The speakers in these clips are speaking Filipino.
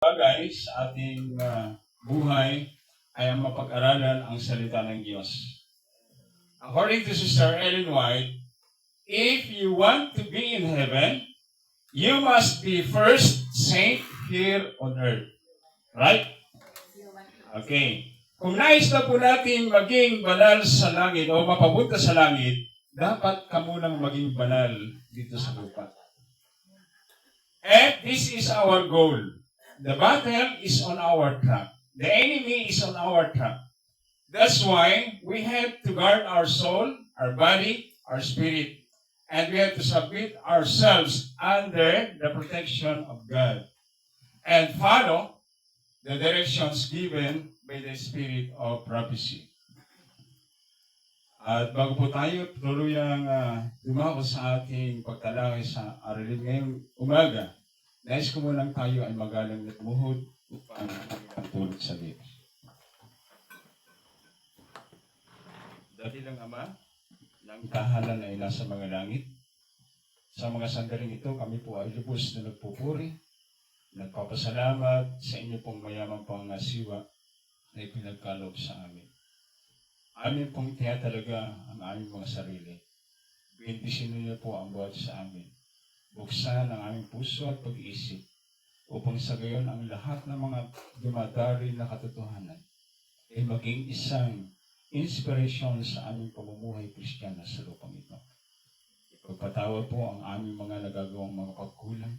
Bagay sa ating buhay ay ang mapag-aralan ang salita ng Diyos. According to Sister Ellen White, if you want to be in heaven, you must be first saint here on earth. Right? Okay. Kung nais na po natin maging banal sa langit o mapapunta sa langit, dapat ka munang maging banal dito sa lupa. And this is our goal. The battle is on our track. The enemy is on our track. That's why we have to guard our soul, our body, our spirit. And we have to submit ourselves under the protection of God. And follow the directions given by the spirit of prophecy. At bago po tayo tuluyang dumako sa ating pagtalakay sa aralin ngayong umaga, nais ko munang tayo ay magalang na tumuhod upang tulog sa Diyos. Dakilang Ama, ng tahanan ay nasa mga langit. Sa mga sandaling ito, kami po ay lubos na nagpupuri, nagpapasalamat sa inyo pong mayamang pangasiwa na ipinagkaloob sa amin. Amin pong tinatalaga ang aming mga sarili. Bendisino niyo po ang bawat sa amin. Buksan ang aming puso at pag-iisip upang sa gayon ang lahat ng mga dumadari na katotohanan ay maging isang inspirasyon sa aming pamumuhay Kristiyano sa lupang ito. Ipagpatawad po ang aming mga nagagawang mga pagkulang,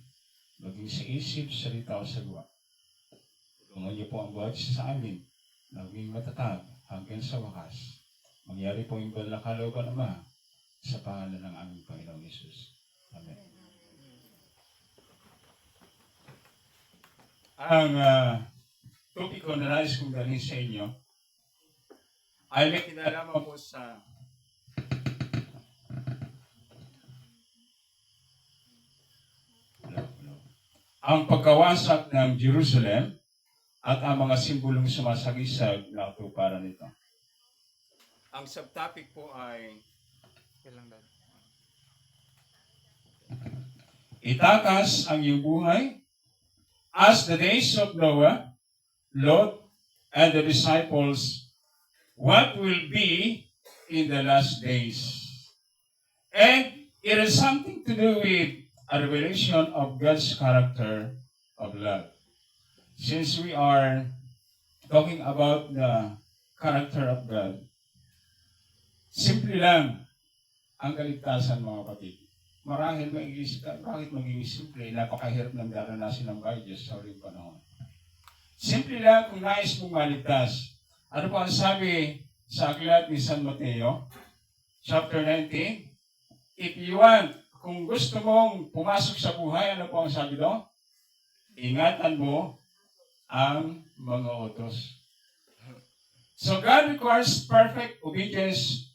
maging sa isip, salita o sagwa. Tulungan niyo po ang bawat isa sa amin na maging matatag hanggang sa wakas. Mangyari po yung banal na kalooban, Ama, sa pangalan ng aming Panginoong Hesus. Amen. Ang topiko na nais kong dalhin sa inyo ay may kinalaman po sa ang pagkawasak ng Jerusalem at ang mga simbolong sumasagisag na katuparan nito. Ang subtopic po ay itakas ang iyong buhay as the days of Noah, Lot, and the disciples, what will be in the last days. And it has something to do with a revelation of God's character of love. Since we are talking about the character of God, simple lang ang kaligtasan, mga kapatid. Marahil mag-iisip ka, bakit maging simple? Napakahirap ng daranasin ng bahay Diyos sa uling panahon. Simple lang kung nais mong maligtas. Ano po ang sabi sa aklat ni San Mateo, chapter 19? If you want, kung gusto mong pumasok sa buhay, ano po ang sabi doon? Ingatan mo ang mga utos. So God requires perfect obedience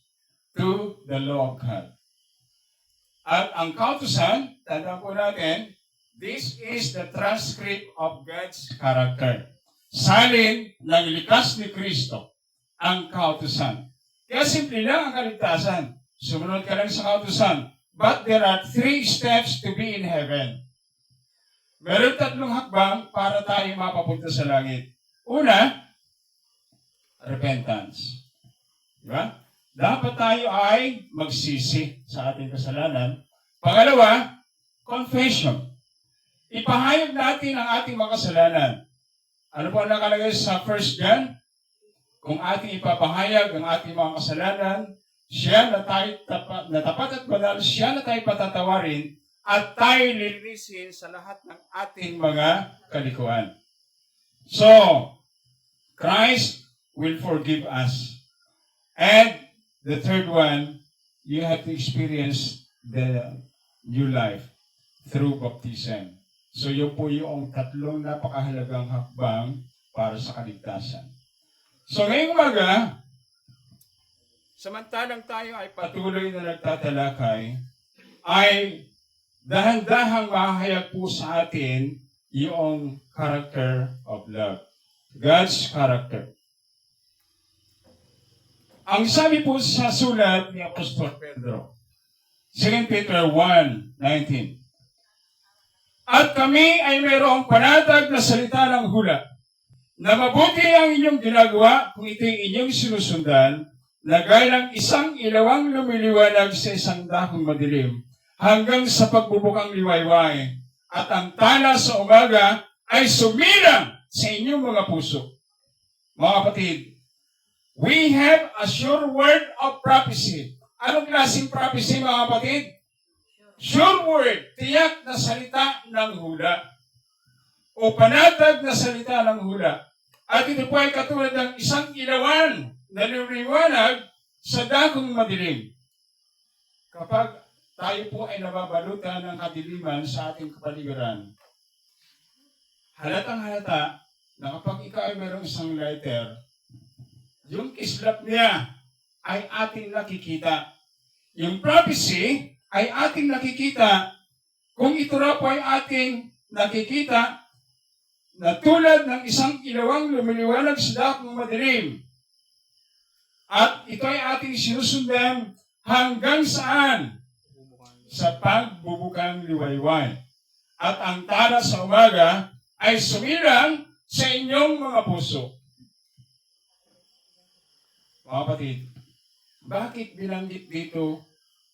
to the law of God. At ang kautusan, tandaan po natin, this is the transcript of God's character. Salin ng likas ni Kristo, ang kautusan. Kaya simple lang ang kaligtasan. Sumunod ka lang sa kautusan. But there are 3 steps to be in heaven. Meron 3 hakbang para tayo mapapunta sa langit. Una, repentance. Diba? Dapat tayo ay magsisi sa ating kasalanan. Pangalawa, confession. Ipahayag natin ang ating mga kasalanan. Ano po ang nakalagay sa 1 John? Kung ating ipapahayag ang ating mga kasalanan, siya na tayo tapat at banal, siya na tayo patatawarin at tayo lilinisin sa lahat ng ating mga kalikuan. So, Christ will forgive us. And the third one, you have to experience the new life through baptism. So yun po yung 3 napakahalagang hakbang para sa kaligtasan. So ngayong umaga, samantalang tayo ay patuloy na nagtatalakay, ay dahan-dahang mahayag po sa atin yung character of love. God's character. Ang sabi po sa sulat ni Apostol Pedro, 2 Peter 1:19, At kami ay mayroong panatag na salita ng hula, na mabuti ang inyong ginagawa kung ito'y inyong sinusundan, na gaya ng isang ilawang lumiliwanag sa isang dahong madilim, hanggang sa pagbubukang liwayway, at ang tala sa umaga ay sumilang sa inyong mga puso. Mga kapatid, we have a sure word of prophecy. Anong klaseng prophecy, mga kapatid? Sure word, tiyak na salita ng hula. O panatag na salita ng hula. At ito po ay katulad ng isang ilawan na lumiliwanag sa dahong madilim. Kapag tayo po ay nababalutan ng kadiliman sa ating kapaligiran, halatang halata na kapag ikaw ay mayroong isang lighter, yung kislap niya ay ating nakikita. Yung prophecy ay ating nakikita. Kung ito raw po ay ating nakikita na tulad ng isang ilawang lumiliwanag sa dahong madilim. At ito ay ating sinusundan hanggang saan? Sa pagbubukang liwayway. At ang tala sa umaga ay sumilang sa inyong mga puso. Mga kapatid, bakit binanggit dito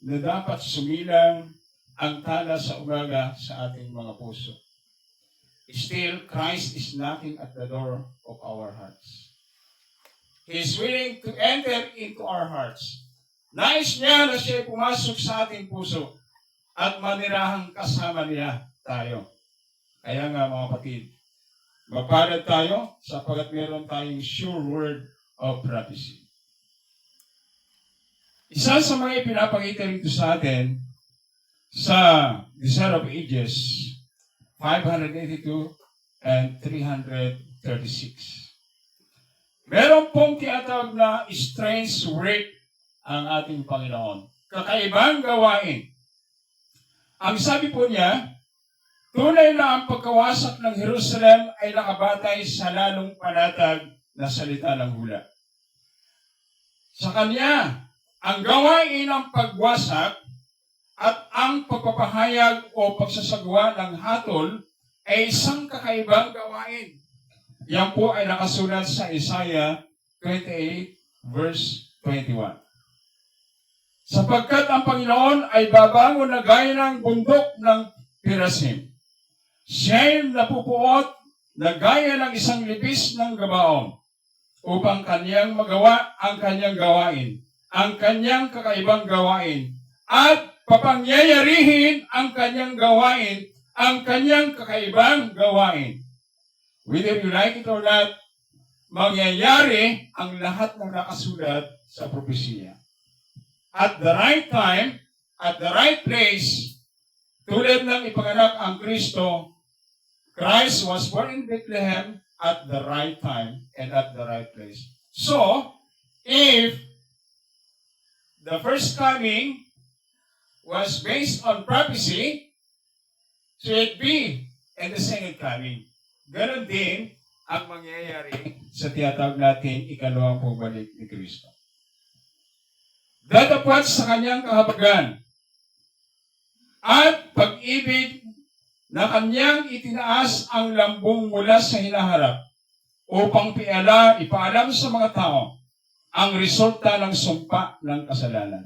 na dapat sumilang ang tala sa umaga sa ating mga puso? Still, Christ is knocking at the door of our hearts. He is willing to enter into our hearts. Nais niya na siya pumasok sa ating puso at manirahang kasama niya tayo. Kaya nga mga kapatid, magpalad tayo sapagkat meron tayong sure word of prophecy. Isa sa mga ipinapakita rito sa atin sa Desire of Ages 582 and 336. Meron pong tinatawag na strange work ang ating Panginoon. Kakaibang gawain. Ang sabi po niya, tunay na ang pagkawasak ng Jerusalem ay nakabatay sa lalong panatag na salita ng hula. Sa kanya, ang gawain ng pagwasak at ang pagpapahayag o pagsasagawa ng hatol ay isang kakaibang gawain. Yan po ay nakasulat sa Isaiah 28 verse 21. Sapagkat ang Panginoon ay babangon na gaya ng bundok ng Pirasim. Siya'y napupuot na gaya ng isang libis ng Gabaon upang kanyang magawa ang kanyang gawain, ang kanyang kakaibang gawain, at papangyayarihin ang kanyang gawain, ang kanyang kakaibang gawain. Whether you like it or not, mangyayari ang lahat ng nakasulat sa propesya. At the right time, at the right place, tulad ng ipanganak ang Kristo, Christ was born in Bethlehem at the right time and at the right place. So, if the first coming was based on prophecy, so it be in the second coming. Ganon din ang mangyayari sa tiyatawag natin ikalawang pagbalik ni Kristo. Dadapat sa kanyang kahabagan at pag-ibig na kanyang itinaas ang lambong mula sa hinaharap upang ipaalam sa mga tao ang resulta ng sumpa ng kasalanan.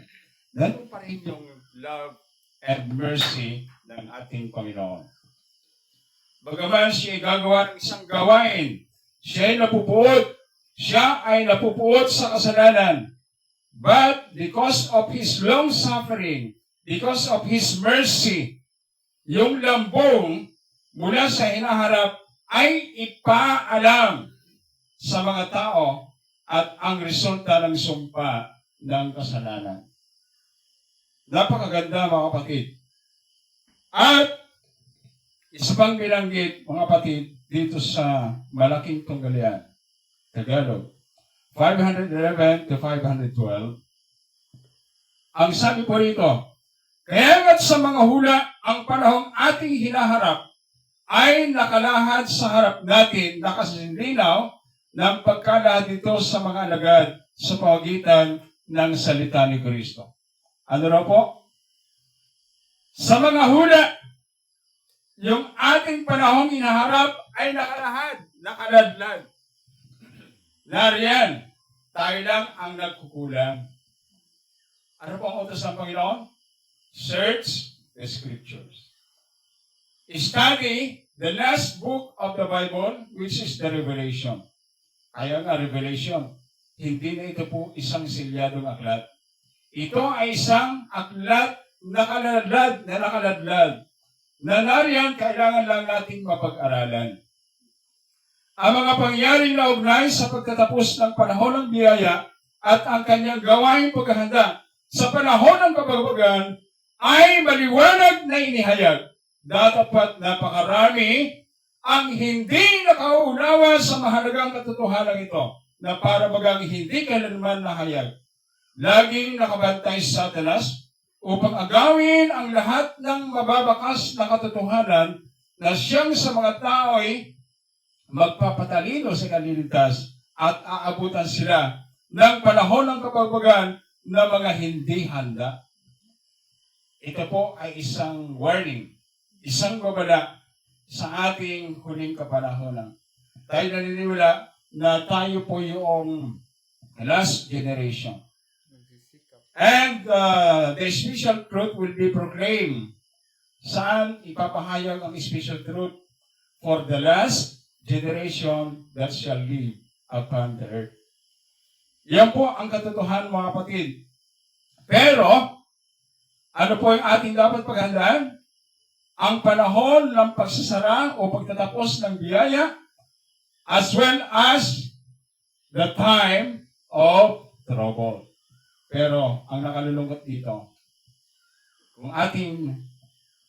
Ganun pa rin yung love and mercy ng ating Panginoon. Bagaman siya ay gagawa ng isang gawain, siya ay napupuot sa kasalanan. But because of His long suffering, because of His mercy, yung lambong mula sa hinaharap ay ipaalam sa mga tao at ang resulta ng sumpa ng kasalanan. Napakaganda mga kapatid. At isa pang binanggit mga kapatid dito sa Malaking Tunggalian, Tagalog, 511 to 512. Ang sabi po rito, kaya nga't sa mga hula, ang panahong ating hinaharap ay nakalahad sa harap natin na kasilinaw ng pagkalahad dito sa mga alagad sa pagitan ng salita ni Kristo. Ano raw po? Sa mga hula, yung ating panahong inaharap ay nakalahad, nakaladlad. Nariyan, tayo lang ang nagkukulang. Ano po ang utos ng Panginoon? Search the Scriptures. Study the last book of the Bible, which is the Revelation. Kaya nga, Revelation, hindi na ito po isang silyadong aklat. Ito ay isang aklat nakaladlad, na nariyan kailangan lang nating mapag-aralan. Ang mga pangyaring naugnay sa pagtatapos ng panahon ng biyaya at ang kanyang gawaing paghahanda sa panahon ng kabagbagan ay maliwanag na inihayag. Dapat napakarami ang hindi nakauunawa sa mahalagang katotohanan ito na para bagang hindi kailanman nahayag. Laging nakabantay sa Satanas upang agawin ang lahat ng mababakas na katotohanan na siyang sa mga tao ay magpapatalino sa kaliligtas at aabutan sila ng panahon ng kapagbagan na mga hindi handa. Ito po ay isang warning, isang babala sa ating huling kapanahonan. Tayo naniniwala na tayo po yung last generation. And the special truth will be proclaimed. Saan ipapahayag ang special truth? For the last generation that shall live upon the earth. Yan po ang katotohanan, mga kapatid. Pero, ano po yung ating dapat paghandaan? Ang panahon ng pagsasara o pagtatapos ng biyaya, as well as the time of trouble. Pero, ang nakalulungkot dito, kung ating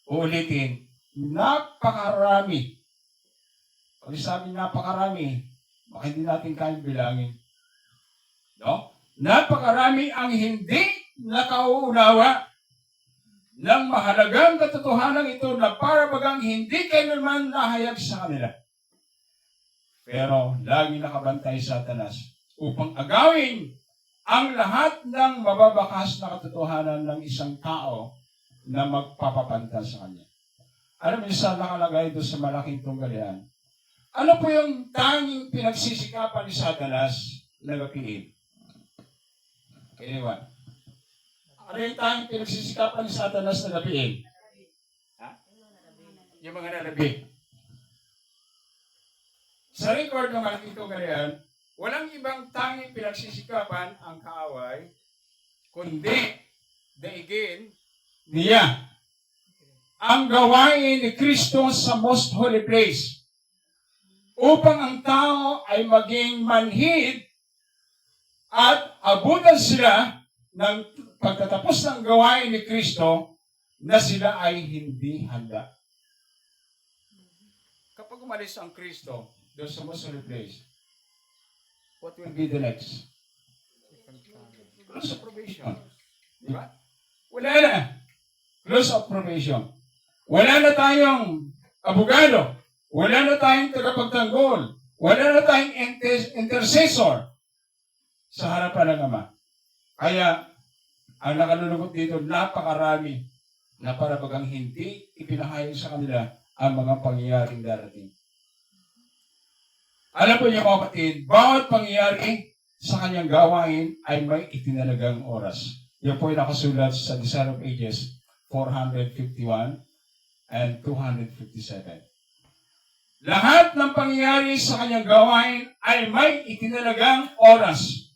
uulitin, napakarami. Pag sabi napakarami, baka hindi natin kayang bilangin. No? Napakarami ang hindi nakauunawa ng mahalagang katotohanan ito na para bagang hindi kailanman nahayag sa kanila. Pero lagi nakabantay sa Satanas upang agawin ang lahat ng mababakas na katotohanan ng isang tao na magpapapanta sa kanya. Alam mo, isa nakalagay doon sa malaking tunggalian. Ano po yung tanging pinagsisikapan ni Satanas na gapiin? Anyone? Ano yung tanging pinagsisikapan ni Satanas na gapiin? Ha? Yung mga nalabi. Sa record ng malaking tunggalian, walang ibang tanging pinagsisikapan ang kaaway, kundi daigin niya ang gawain ni Kristo sa most holy place upang ang tao ay maging manhid at abutan sila ng pagtatapos ng gawain ni Kristo na sila ay hindi handa. Kapag umalis ang Kristo doon sa most holy place, what will be the next? Close of probation. Di ba? Wala na. Close of probation. Wala na tayong abogado. Wala na tayong tagapagtanggol. Wala na tayong intercessor sa harapan ng Ama. Kaya, ang nakalulungkot dito, napakarami na para bagang hindi ipinahayag sa kanila ang mga pangyayaring darating. Alam po niyo, mga kapatid, bawat pangyayari sa kanyang gawain ay may itinalagang oras. Yan po ay nakasulat sa Desire of Ages 451 and 257. Lahat ng pangyayari sa kanyang gawain ay may itinalagang oras.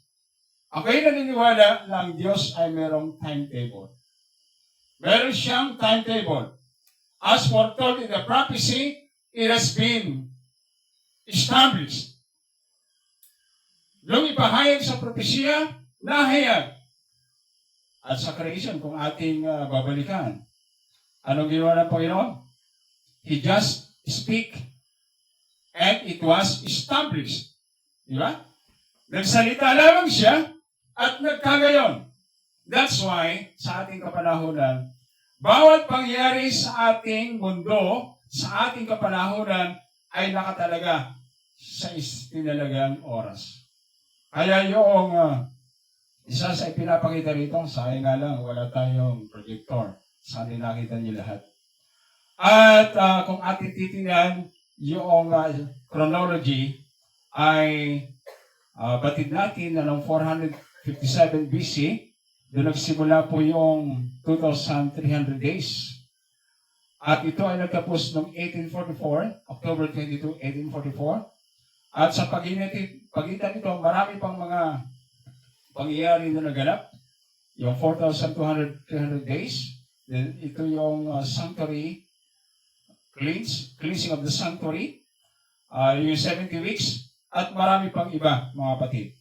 Ako'y naniniwala na ang Diyos ay merong timetable. Meron siyang timetable. As foretold in the prophecy, it has been established. Nung ipahayag sa propesya, nahayag. At sa creation, kung ating babalikan, anong ginawa ng Panginoon? He just speak and it was established. Di ba? Nagsalita lamang siya at nagkagayon. That's why, sa ating kapanahunan, bawat pangyari sa ating mundo, sa ating kapanahunan, ay nakatalaga sa itinalagang oras. Kaya yung isa sa ipinapakita rito, sayang nga lang, wala tayong projector. Sana nakita niyo lahat. At kung ating titingnan yung chronology ay batid natin na noong 457 BC, doon nagsimula po yung 2,300 days. At ito ay nagtapos noong 1844, October 22, 1844. At sa pagitan nito, marami pang mga pangyayari na naganap. Yung 4,200 days. Then ito yung sanctuary cleansing of the sanctuary. Yung 70 weeks. At marami pang iba, mga kapatid.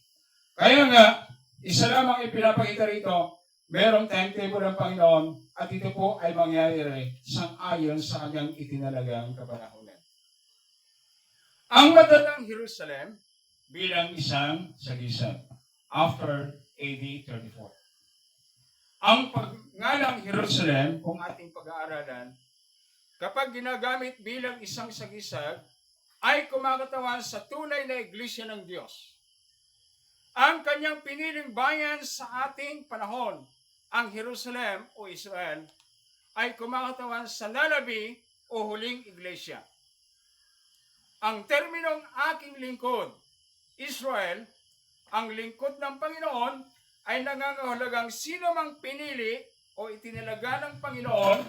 Kaya nga, isa lamang ipinapakita rito, merong timetable ng Panginoon at ito po ay mangyayari sang-ayon sa kanyang itinalagang kapanahunan. Ang matandang Jerusalem bilang isang sagisag after AD 34. Ang pagngalang Jerusalem, kung ating pag-aaralan, kapag ginagamit bilang isang sagisag, ay kumakatawan sa tunay na iglesia ng Diyos. Ang kanyang piniling bayan sa ating panahon, ang Jerusalem o Israel, ay kumakatawan sa lalabi o huling iglesia. Ang terminong aking lingkod, Israel, ang lingkod ng Panginoon, ay nangangahulugang sino mang pinili o itinalaga ng Panginoon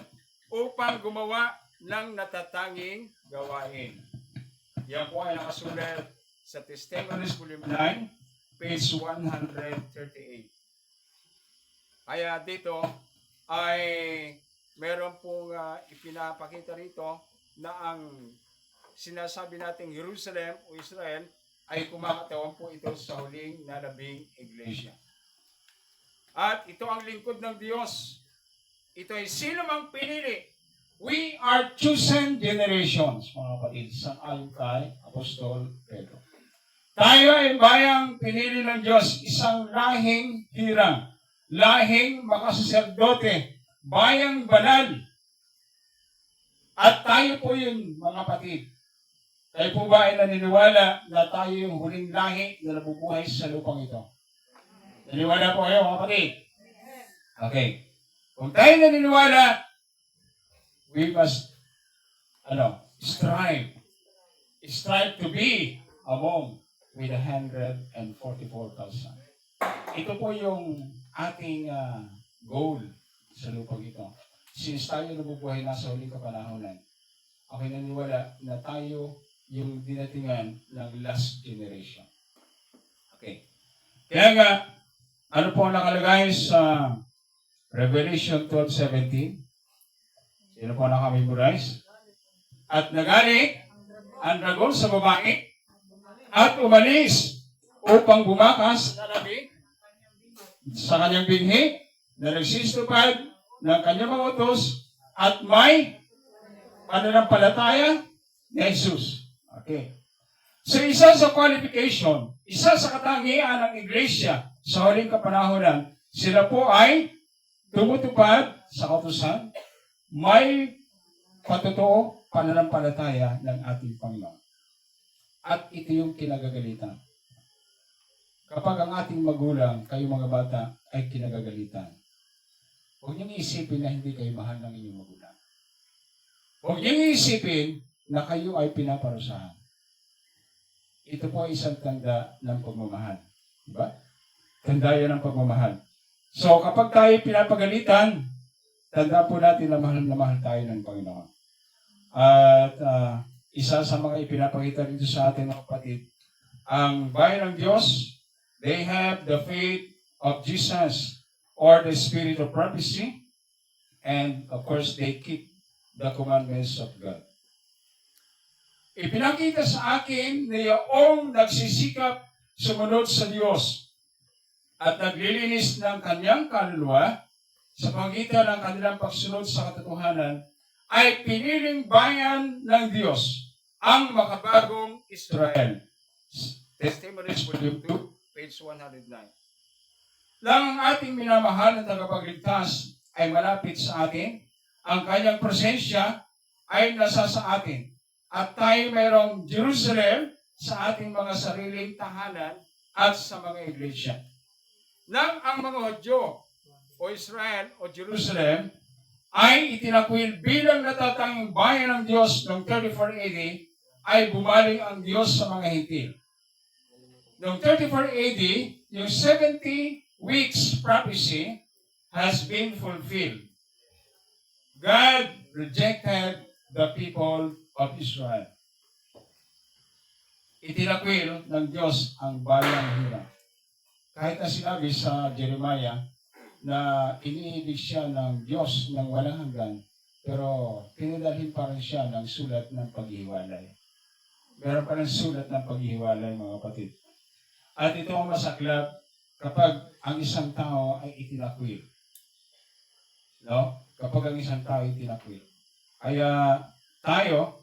upang gumawa ng natatanging gawain. Yan po ay nakasulat sa Testimonies Volume 9, page 138. Kaya dito ay meron pong ipinapakita rito na ang sinasabi nating Jerusalem o Israel ay kumakatawan po ito sa huling nalabing iglesia. At ito ang lingkod ng Diyos. Ito ay sino mang pinili. We are chosen generations, mga kapatid, sang-ayon kay Apostol Pedro. Tayo ay bayang pinili ng Diyos, isang lahing hirang, lahing makasaserdote, bayang banal. At tayo po yun, mga kapatid. Tayo po ba ay naniniwala na tayo yung huling lahi na nabubuhay sa lupang ito? Naniniwala po kayo, mga kapatid? Okay. Kung tayo naniniwala, we must strive to be among with 144,000. Ito po yung ating goal sa lupang ito. Since tayo nabubuhay na sa huling kapanahonan, ako'y naniniwala na tayo yung dinatingan ng last generation. Okay. Kaya nga, ano po nakalagay sa Revelation 12:17? Sino po nakamemorize? At nagali ang dragon sa babae at umalis upang bumakas sa kanyang binhi na nagsistupad ng kanyang mga utos at may pananampalataya ni Jesus. Okay. So isa sa qualification, isa sa katangian ng iglesia sa huling kapanahonan, sila po ay tumutupad sa kautusan, may patotoo pananampalataya ng ating Panginoon. At ito yung kinagagalitan. Kapag ang ating magulang, kayo mga bata, ay kinagagalitan, huwag niyong isipin na hindi kayo mahal ng inyong magulang. Huwag niyong isipin na kayo ay pinaparusahan. Ito po ay isang tanda ng pagmamahal. Diba? Tanda yan ng pagmamahal. So kapag tayo pinapagalitan, tanda po natin na mahal tayo ng Panginoon. At isa sa mga ipinapakita dito sa atin mga kapatid, ang bayan ng Diyos, they have the faith of Jesus or the spirit of prophecy, and of course, they keep the commandments of God. Ipinakita sa akin na yung nagsisikap sumunod sa Diyos at naglilinis ng kanyang kaluluwa sa pagitan ng kanilang pagsunod sa katotohanan ay piniling bayan ng Diyos, ang makabagong Israel. Testimonies Volume 2, page 109. Lang ang ating minamahal na tagapagligtas ay malapit sa atin, ang kanyang presensya ay nasa sa atin. At tayo mayroong Jerusalem sa ating mga sariling tahanan at sa mga iglesia. Nang ang mga Hudyo o Israel o Jerusalem ay itinakwil bilang natatanging bayan ng Diyos noong 34 AD, ay bumaling ang Diyos sa mga hintil. Noong 34 AD, yung 70 weeks prophecy has been fulfilled. God rejected the people of Israel. Itinakwil ng Diyos ang bayang hirap. Kahit na sinabi sa Jeremiah na iniibig siya ng Diyos ng walang hanggan, pero pinadalhin pa rin siya ng sulat ng paghihiwalay. Meron pa rin sulat ng paghihiwalay, mga kapatid. At ito ang masaklap kapag ang isang tao ay itinakwil. No? Kapag ang isang tao ay itinakwil. Kaya tayo,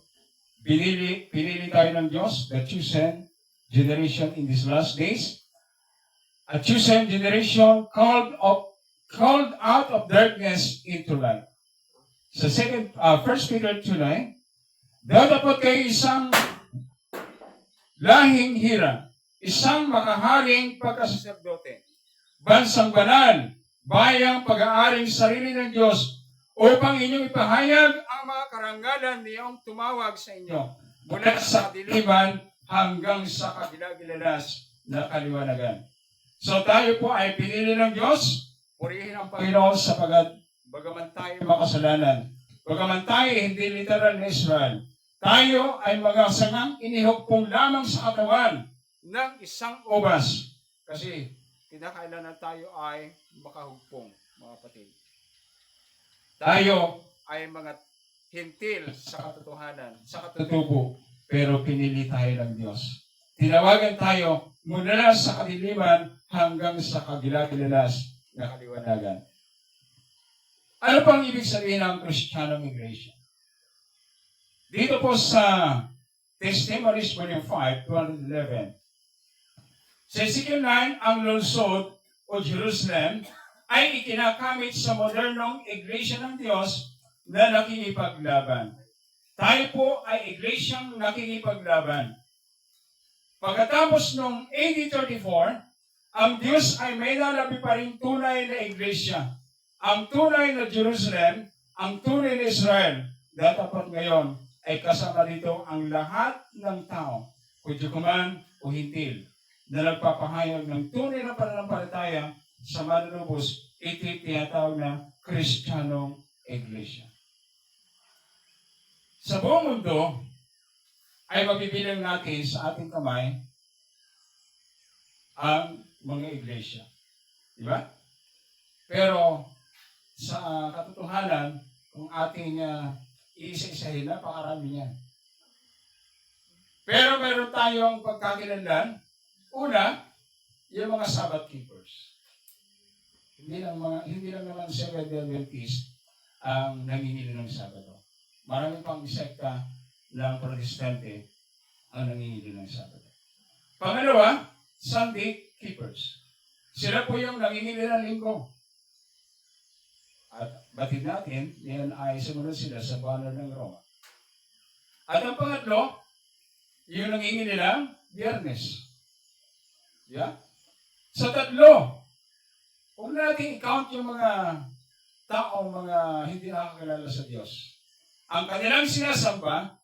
pinili tayo ng Diyos, the chosen generation in these last days. A chosen generation called out of darkness into light. Sa 1 Peter 2:9, dapat kayo isang lahing hira, isang makaharing pagkasaserdote, bansang banal, bayang pag-aaring sarili ng Diyos, upang inyong ipahayag ang mga karangalan niyong tumawag sa inyo mula sa kadiliman hanggang sa kagilagilalas na kaliwanagan. So tayo po ay pinili ng Diyos, purihin ang Panginoon sapagat bagaman tayo makasalanan, bagaman tayo hindi literal na Israel, tayo ay mga sangang inihukpong lamang sa katawan ng isang ubas. Kasi kinakailangan tayo ay makahugpong, mga kapatid. Tayo ay mga hintil sa katotohanan, sa katutubo, pero pinili tayo ng Diyos. Tinawagan tayo mula sa kadiliman hanggang sa kagilagilalas na kaliwanagan. Ano pang ibig sabihin ng Christianong Iglesia? Dito po sa Testimonies Volume 5, 211, sa Ezekiel 9, ang lungsod o Jerusalem ay ikinakamit sa modernong Iglesia ng Diyos na nakikipaglaban. Tayo po ay Iglesyang nakikipaglaban. Pagkatapos noong AD 34, ang Diyos ay may nalabi pa rin tunay na Iglesia. Ang tunay na Jerusalem, ang tunay na Israel, dapat ngayon ay kasama dito ang lahat ng tao, kudyo kuman o hintil, na nagpapahayag ng tunay na pananampalataya sa manunubos, ito tinatawag na Kristiyanong Iglesia. Sa buong mundo, ay mabibilang natin sa ating kamay ang mga iglesia. Di ba? Pero sa katotohanan, kung ating iisa-isahin, napakarami niyan. Pero meron tayong pagkakilanlan. Una, yung mga Sabbath keepers. Hindi lang naman Seventh-day Adventist ang nanginili ng Sabado. Maraming pang sekta ng Protestante ang nanginili ng Sabado. Pangalawa, Sunday keepers. Sila po yung nanginili ng linggo. At batid natin, yan ay sumunod sila sa banal ng Roma. At ang pangatlo, yung nanginili ng Biyernes. Yeah? Sa tatlo, huwag natin i-count yung mga taong mga hindi nakakilala sa Diyos. Ang kanilang sinasamba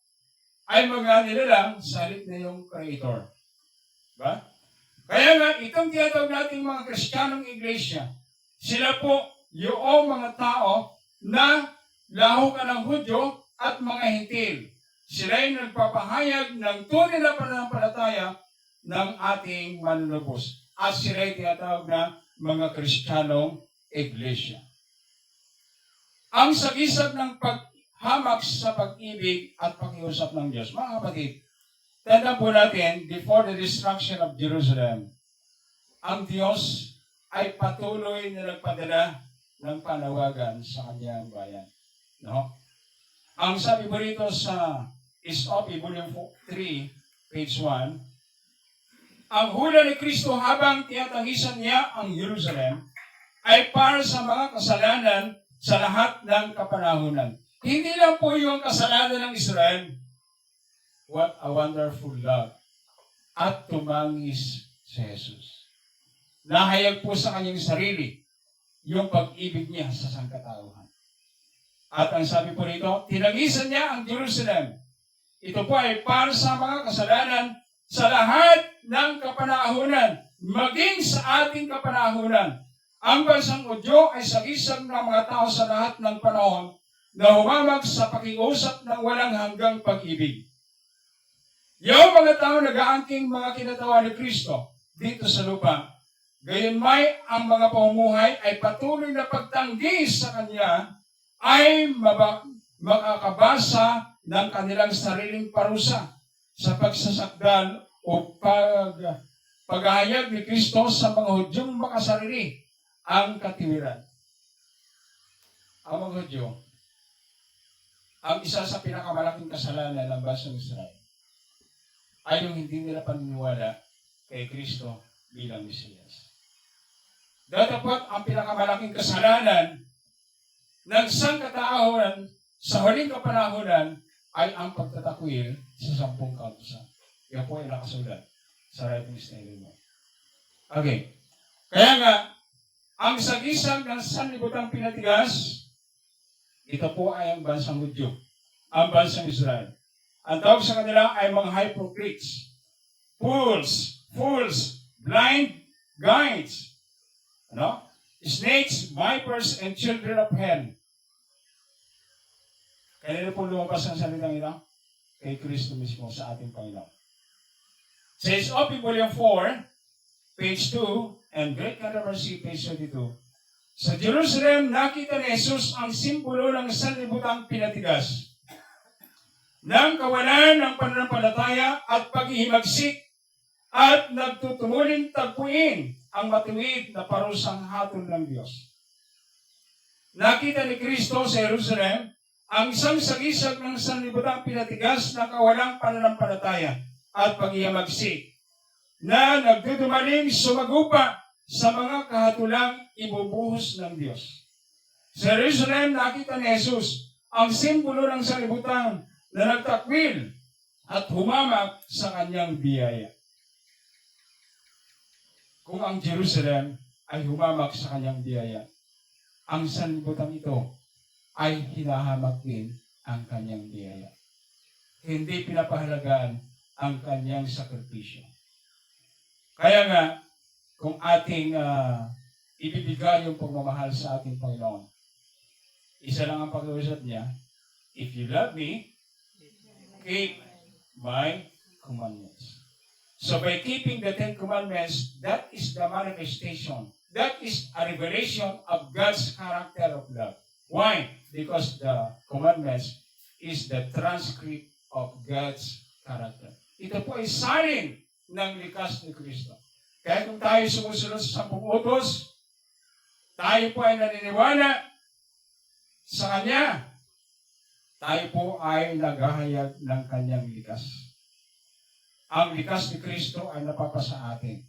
ay mga nilalang salit na yung Creator. Ba? Kaya nga, itong tinatawag natin mga Kristiyanong Iglesia, sila po yung mga tao na lahukan ng Hudyo at mga hintil. Sila ay nagpapahayag ng tunay na pananampalataya ng ating manunubos. At sila ay tinatawag na mga Kristiyanong Iglesia. Ang sagisag ng paghamak sa pag-ibig at pakiusap ng Diyos. Mga kapatid, tanda po natin, before the destruction of Jerusalem, ang Diyos ay patuloy na nagpadala ng panawagan sa kanyang bayan. No? Ang sabi po rito sa SOP, Volume 3, page 1, ang hula ni Kristo habang tinatangisan niya ang Jerusalem ay para sa mga kasalanan sa lahat ng kapanahunan. Hindi lang po yung kasalanan ng Israel. What a wonderful love. At tumangis si Jesus. Nahayag po sa kanyang sarili yung pag-ibig niya sa sangkatauhan. At ang sabi po rito, tinagisan niya ang Jerusalem. Ito po ay para sa mga kasalanan sa lahat ng kapanahunan, maging sa ating kapanahunan. Ang bansang Hudyo ay sagisag ng mga tao sa lahat ng panahon na humamag sa pakiusap ng walang hanggang pag-ibig. Yung mga tao nag-aangking mga kinatawa ni Kristo dito sa lupa, gayon may ang mga pamumuhay ay patuloy na pagtanggi sa Kanya ay makakabasa ng kanilang sariling parusa sa pagsasakdal o paghahayag ni Kristo sa mga Hudyong makasarili ang katiwiran. Ang mga Hudyo, ang isa sa pinakamalaking kasalanan ng bansang Israel ay yung hindi nila paniniwala kay Kristo bilang Mesiyas. Datapot ang pinakamalaking kasalanan ng sangkatauhan sa huling kapanahunan ay ang pagtatakwil sa 10 kautusan. Yan po ay nakasulat sa writings na ilo. Okay. Kaya nga, ang sagisag ng sanlibutan pinatigas, ito po ay ang bansang Hudyo, ang bansang Israel. Ang tawag sa kanila ay mga hypocrites, fools, blind guides, snakes, vipers, and children of hell. Kanina po lumabas ang salitang ito? Kay Kristo mismo sa ating Panginoon. Says Open Volume 4, page 2, and Great Controversy, page 22. Sa Jerusalem, nakita ni Jesus ang simbolo ng sanlibutang pinatigas, ng kawalan ng pananampalataya at paghihimagsik, at nagtutumuling tagpuin ang matuwid na parusang hatol ng Diyos. Nakita ni Kristo sa Jerusalem ang isang sagisag ng sanlibutang pinatigas na kawalang pananampalataya at paghihimagsik, na nagtutumaling sumagupa sa mga kahatulang ibubuhos ng Diyos. Sa Jerusalem, nakita ni Jesus ang simbolo ng sanlibutan na nagtakwil at humamak sa kanyang biyaya. Kung ang Jerusalem ay humamak sa kanyang biyaya, ang sanlibutan ito ay hinahamak din ang kanyang biyaya. Hindi pinapahalagaan ang kanyang sakripisyo. Kaya nga, kung ating ibibigay yung pagmamahal sa ating Panginoon, isa lang ang pag-uusap niya, if you love me, keep my commandments. So by keeping the 10 commandments, that is the manifestation. That is a revelation of God's character of love. Why? Because the commandments is the transcript of God's character. Ito po ay salin ng likas ni Kristo. Kaya kung tayo sumusunod sa 10 utos, tayo po ay naniniwala sa Kanya. Tayo po ay naghahayag ng Kanyang likas. Ang likas ni Kristo ay napapasa atin.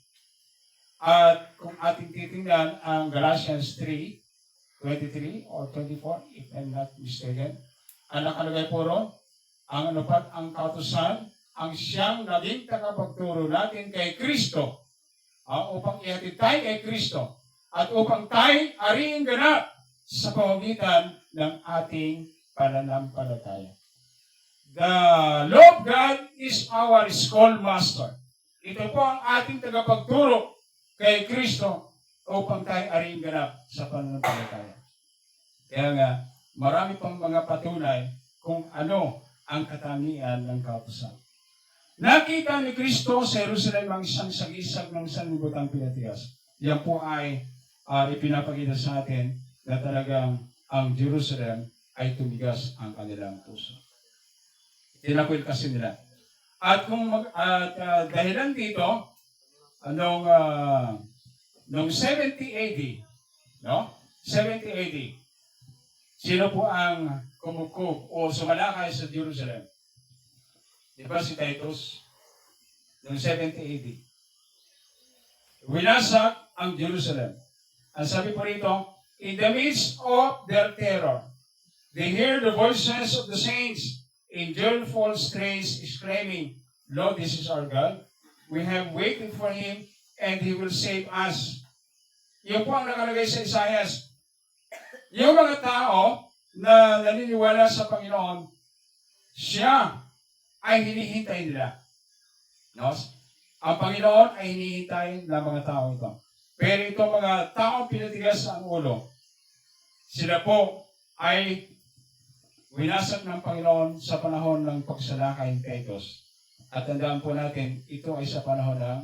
At kung ating titingnan ang Galatians 3:23 or 24, if I'm not mistaken, ang nakalagay po ron, ang anupat ang kautusan, ang siyang naging tagapagturo natin kay Kristo, upang ihatid tayo kay Kristo, at upang tayo ariing ganap sa pamamagitan ng ating pananampalataya. The law of God is our schoolmaster. Ito po ang ating tagapagturo kay Kristo upang tayo ariing ganap sa pananampalataya. Kaya nga, marami pang mga patunay kung ano ang katangian ng kautusan. Nakita ni Kristo sa Jerusalem ang isang sagisag ng sanlibutang pinatigas. Yan po ay ipinapakita sa atin na talagang ang Jerusalem ay tumigas ang kanilang puso. Tinakwil kasi nila. At kung dahilan dito, noong 70 AD, no? 70 AD, sino po ang kumukup o sumalakay sa Jerusalem? Di ba si Titus? Noong 70 AD. Winasak ang Jerusalem. Ang sabi po rito, in the midst of their terror, they hear the voices of the saints in joyful strains exclaiming, Lord, this is our God. We have waited for Him and He will save us. Yun po ang nakalagay sa Isaiah. Yung mga tao na naniniwala sa Panginoon, siya ay hinihintay nila. No? Ang Panginoon ay hinihintay ng mga tao ito. Pero itong mga taong pinatigas ang ulo, sila po ay winasak ng Panginoon sa panahon ng pagsalakay ni Titus. At tandaan po natin, ito ay sa panahon ng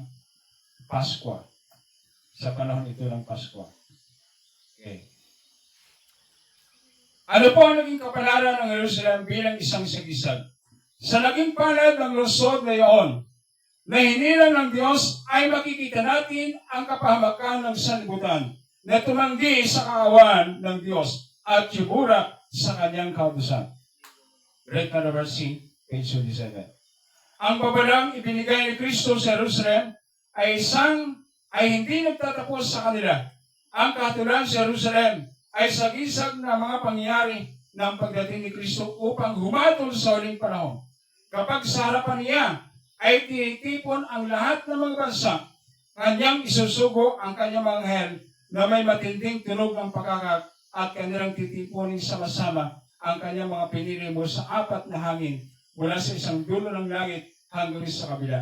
Paskwa. Sa panahon ito ng Paskwa. Okay. Ano po ang naging kapalaran ng Jerusalem bilang isang sagisag? Sa naging palad ng lungsod na iyon, na hinilang ng Diyos, ay makikita natin ang kapahamakan ng sanlibutan na tumanggi sa kaawan ng Diyos at yubura sa kanyang kautusan. Read na verse C, page 27. Ang babalang ibinigay ni Kristo sa Jerusalem ay hindi nagtatapos sa kanila. Ang kahatulan sa Jerusalem ay sagisag na mga pangyayari ng pagdating ni Kristo upang humatol sa huling panahon. Kapag sa harapan niya ay tinitipon ang lahat ng mga bansa, kanyang isusugo ang kanyang mga anghel na may matinding tunog ng pakakak at kanilang titipunin sama-sama ang kanyang mga pinili mo sa apat na hangin mula sa isang dulo ng langit hanggang sa kabila.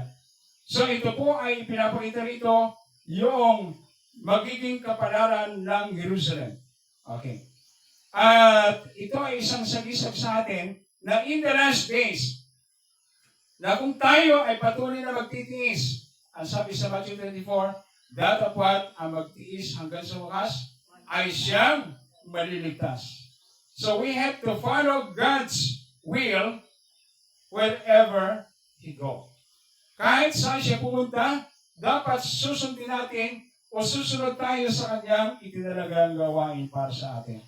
So ito po ay pinapakita rito yung magiging kapalaran ng Jerusalem. Okay. At ito ay isang sagisag sa atin na in the last days, na kung tayo ay patuloy na magtitiis, ang sabi sa Matthew 24, datapwat ang magtiis hanggang sa wakas ay siyang maliligtas. So we have to follow God's will wherever He go. Kahit saan siya pumunta, dapat susundin natin o susunod tayo sa kanyang itinalagang gawain para sa atin.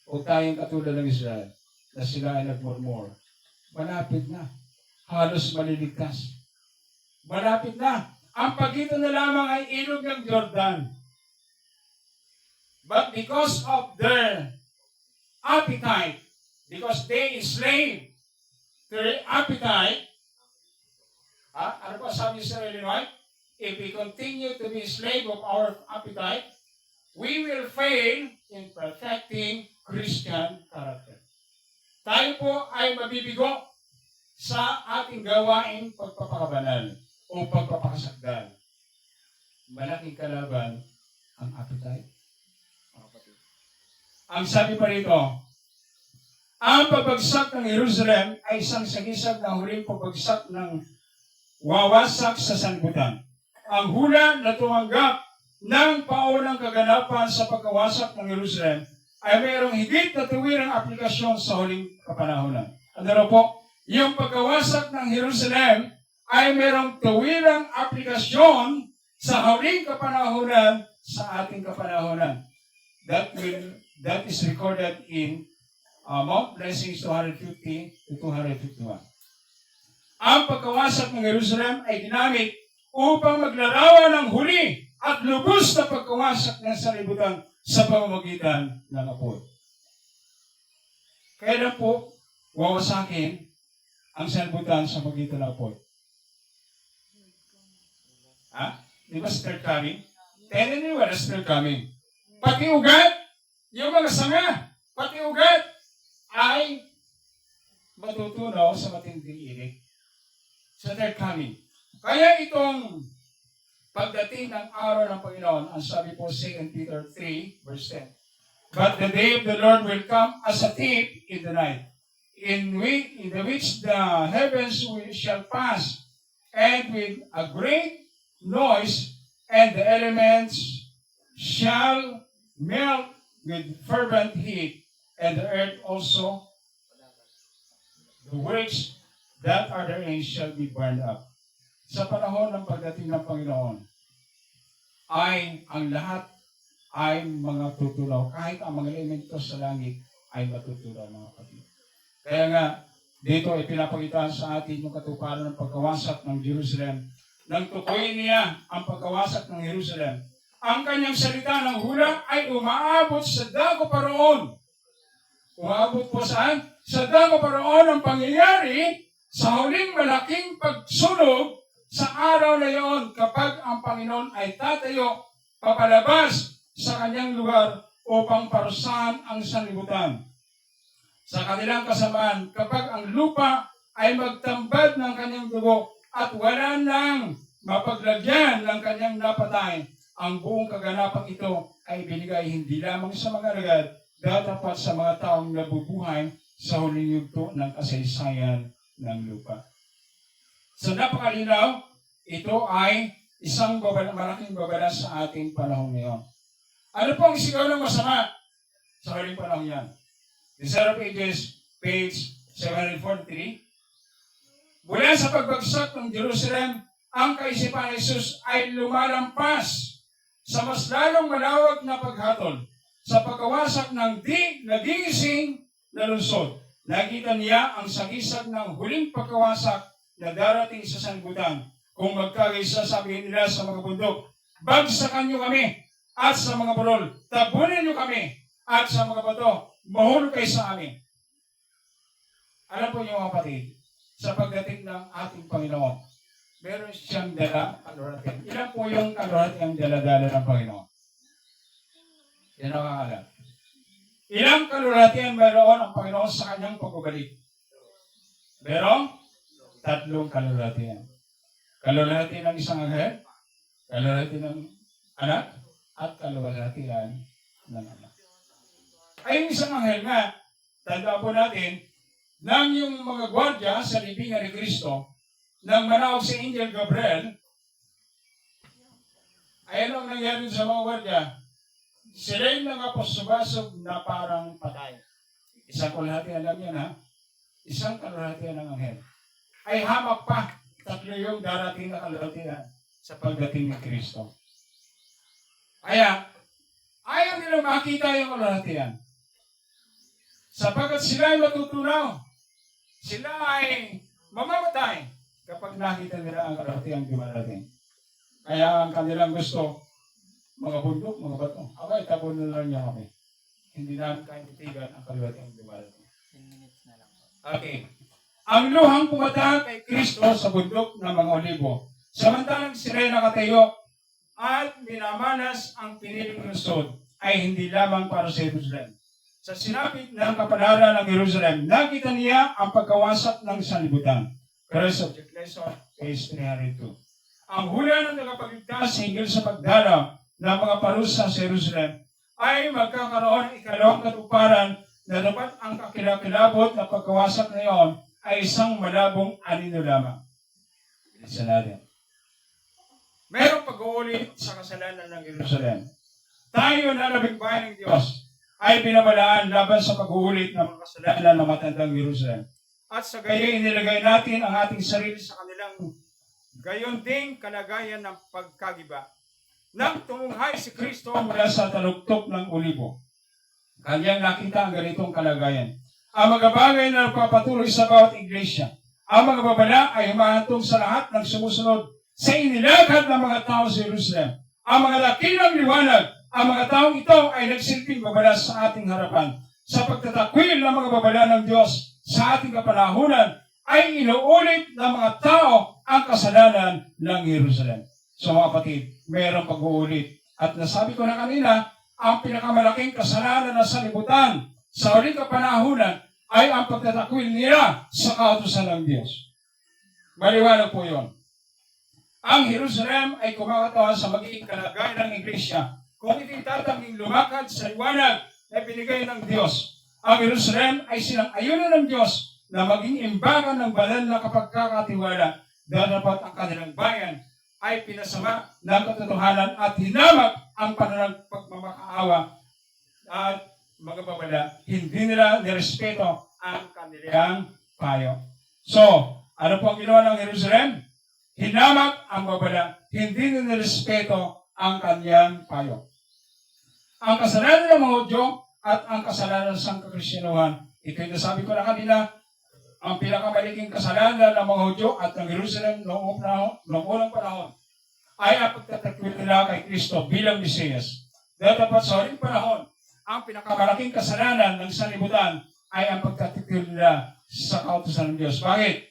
Huwag tayong katulad ng Israel na sila ay nagmurmur. Malapit na. Halos maliligtas. Malapit na. Ang pagitan na lamang ay ilog ng Jordan. But because of their appetite, because they enslaved their appetite, ano pa sabi sa Illinois? If we continue to be slave of our appetite, we will fail in perfecting Christian character. Tayo po ay mabibigo sa ating gawain pagpapakabanal o pagpapakasakdal. Malaking kalaban ang appetite. Ang sabi pa rito, ang pagbagsak ng Jerusalem ay isang sagisag na huling pagbagsak ng wawasak sa sanlibutan. Ang hula na tumanggap ng paunang kaganapan sa pagkawasak ng Jerusalem ay mayroong higit na tuwirang aplikasyon sa huling kapanahonan. Ano raw po? Yung pagkawasak ng Jerusalem ay mayroong tuwirang aplikasyon sa huling kapanahonan sa ating kapanahonan. That is recorded in Mount Blessings 250 to 251. Ang pagkawasak ng Jerusalem ay ginamit upang maglarawan ng huli at lubos na pagkawasak ng sanlibutan sa pamamagitan ng apoy. Kailan po wawasakin ang sanlibutan sa pamamagitan ng apoy? Di ba still coming? Tenenly, wala still coming. Pati ugat, yung mga sanga, pati ugat ay matutunaw sa matinding init. So they're coming. Kaya itong pagdating ng araw ng Panginoon, ang sabi po 2 Peter 3, verse 10. But the day of the Lord will come as a thief in the night, in the which the heavens shall pass, and with a great noise, and the elements shall melt with fervent heat, and the earth also, the works that are therein shall be burned up. Sa panahon ng pagdating ng Panginoon, ay ang lahat ay mga tutulaw. Kahit ang mga elemento sa langit ay matutulaw, mga kapatid. Kaya nga, dito ay pinapakita sa atin yung katuparan ng pagkawasak ng Jerusalem. Nang tukuyin niya ang pagkawasak ng Jerusalem, ang kanyang salita ng hula ay umaabot sa dago paroon. Umaabot po saan? Sa dago paroon ang pangyayari sa huling malaking pagsunog sa araw na iyon kapag ang Panginoon ay tatayo papalabas sa kanyang lugar upang parusahan ang sanlibutan. sa kanilang kasamaan kapag ang lupa ay magtambad ng kanyang dugo at wala nang mapaglagyan ng kanyang napatay. Ang buong kaganapang ito ay binigay hindi lamang sa mga alagad, datapat sa mga taong nabubuhay sa huling yugto ng kasaysayan ng lupa. So napakalinaw, ito ay isang malaking babala sa ating panahon ngayon. Ano po ang sigaw ng masama sa huling panahon yan? The Zero Pages, page 743. Mula sa pagbagsak ng Jerusalem, ang kaisipan ni Jesus ay lumalampas sa mas lalong malawak na paghatol sa pagkawasak ng di nagigising na lungsod. Nakita niya ang sagisag ng huling pagkawasak na darating sa sanlibutan. Kung magkagaisa, sabihin nila sa mga bundok, bagsakan niyo kami, at sa mga burol, tabunin niyo kami, at sa mga bato, mahulog kayo sa amin. Alam po niyo mga kapatid, sa pagdating ng ating Panginoon, meron siyang dala, kaloratian. Ilan po yung kaloratian ang dala-dala ng Panginoon? Yan ang alam. Ilang kaloratian mayroon ang Panginoon sa kanyang pagbabalik? Merong 3 kaloratian. Kaloratian ng isang anghel, kaloratian ng anak, at kaloratian ng anak. Ay, isang anghel nga, tanda po natin, nang yung mga gwardya sa libingan ni Kristo, nang manawag si Angel Gabriel, ay anong nangyari sa mga gwardya? Sila yung nangapos-subasog na parang patay. Isang kaloratian lang yan, ha? Isang kaloratian ng anghel. Ay hamak pa, 3 yung darating na kaloratian sa pagdating ni Kristo. Kaya, ayaw nila makita yung kaloratian. Sapagkat sila ay matutunaw. Sila ay mamamatay kapag nakita nila ang kaloratian dumarating. Kaya ang kanilang gusto, mga bundok, mga bato, abay, tapon na lang niya kami. Hindi namin kaya titigan ang kaloratian dumarating. 10 minutes na lang. Okay. Ang luhang pumatahak kay Kristo sa bundok ng mga olibo. Samantalang sila ay nakatayo at minamanas ang piniling lungsod ay hindi lamang para sa Jerusalem. Sa sinapit ng kapalaran ng Jerusalem, nakita niya ang pagkawasak ng sanlibutan. Christ Object Lesson, page 302. Ang hula ng tagapagligtas hinggil sa pagdalaw ng mga parusa sa Jerusalem ay magkakaroon ng ikalawang katuparan na dapat ang kakilakilabot na pagkawasak na iyon ay isang malabong anino lamang. Bilisan natin. Mayroong pag-uulit sa kasalanan ng Jerusalem. Tayo na labing bayan ng Diyos ay binabalaan laban sa pag-uulit ng mga kasalanan ng matandang Jerusalem. At sa gayon, inilagay natin ang ating sarili sa kanilang gayon ding kalagayan ng pagkagiba. Nang tumunghay si Kristo mula sa taluktok ng olibo, kanyang nakita ang ganitong kalagayan. Ang mga bagay na nagpapatuloy sa bawat iglesia, ang mga babala ay humahantong sa lahat ng sumusunod sa inilakad ng mga tao sa Jerusalem. Ang mga dakilang liwanag, ang mga taong ito ay nagsilbing babala sa ating harapan. Sa pagtatakwil ng mga babala ng Diyos sa ating kapanahunan, ay inuulit ng mga tao ang kasalanan ng Jerusalem. So mga kapatid, mayroong pag-uulit. At nasabi ko na kanina, ang pinakamalaking kasalanan na sanlibutan sa uling kapanahunan ay ang pagtatakwil nila sa kautusan ng Diyos. Maliwanag po yun. Ang Jerusalem ay kumakatawan sa magiging kalagayan ng iglesia kung hindi tatangging lumakad sa liwanag na binigay ng Diyos. Ang Jerusalem ay silang ayunan ng Diyos na maging imbangan ng banal na kapagkakatiwala dahil dapat ang kanilang bayan ay pinasama ng katotohanan at hinamak ang pananang pagmamakaawa at mga babala. Hindi nila nirespeto ang kanilang payo. So, ano po ang ginawa ng Jerusalem? Hinamak ang babala. Hindi nila nirespeto ang kanyang payo. Ang kasalanan ng mga Hudyo at ang kasalanan ng sangkakristyanuhan, ito yung nasabi ko na kanina, ang pinakamaliking kasalanan ng mga Hudyo at ng Jerusalem noong unang panahon ay ang pagtatakwil nila kay Kristo bilang Mesiyas. Dahil dapat sa huling panahon, ang pinakamalaking kasalanan ng sanlibutan ay ang pagtatakwil nila sa kautusan ng Diyos. Bakit?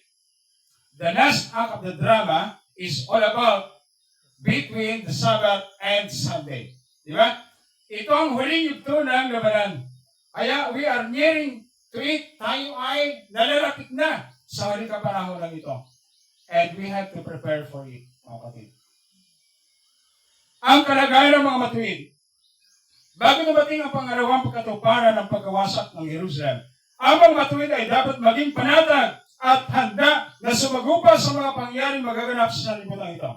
The last act of the drama is all about between the Sabbath and Sunday. Di ba? Ito ang huling yugto ng labanan. Kaya we are nearing tuwid tayo ay nalalapit na sa huling kapanahon ng ito. And we have to prepare for it, mga kapatid. Ang kalagayan ng mga matuwid. Bago dumating ang pangalawang pagkatuparan ng pagkawasak ng Jerusalem, ang mga matuwid ay dapat maging panatag at handa na sumagupa sa mga pangyaring magaganap sa lipunan ito.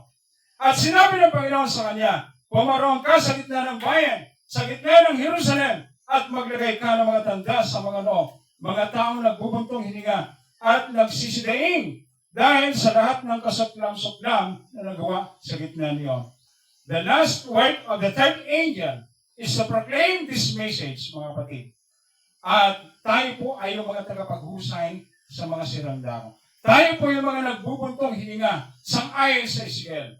At sinabi ng Panginoon sa kanya, pumaroon ka sa gitna ng bayan, sa gitna ng Jerusalem, at maglagay ka ng mga tanda sa mga noo, mga taong nagbubuntong hininga at nagsisidaing dahil sa lahat ng kasuklam-suklam na nagawa sa gitna niyo. The last word of the third angel is to proclaim this message, mga kapatid. At tayo po ay yung mga tagapaghusay sa mga sirandako. Tayo po yung mga nagbubuntong hininga sang-ayon sa Israel.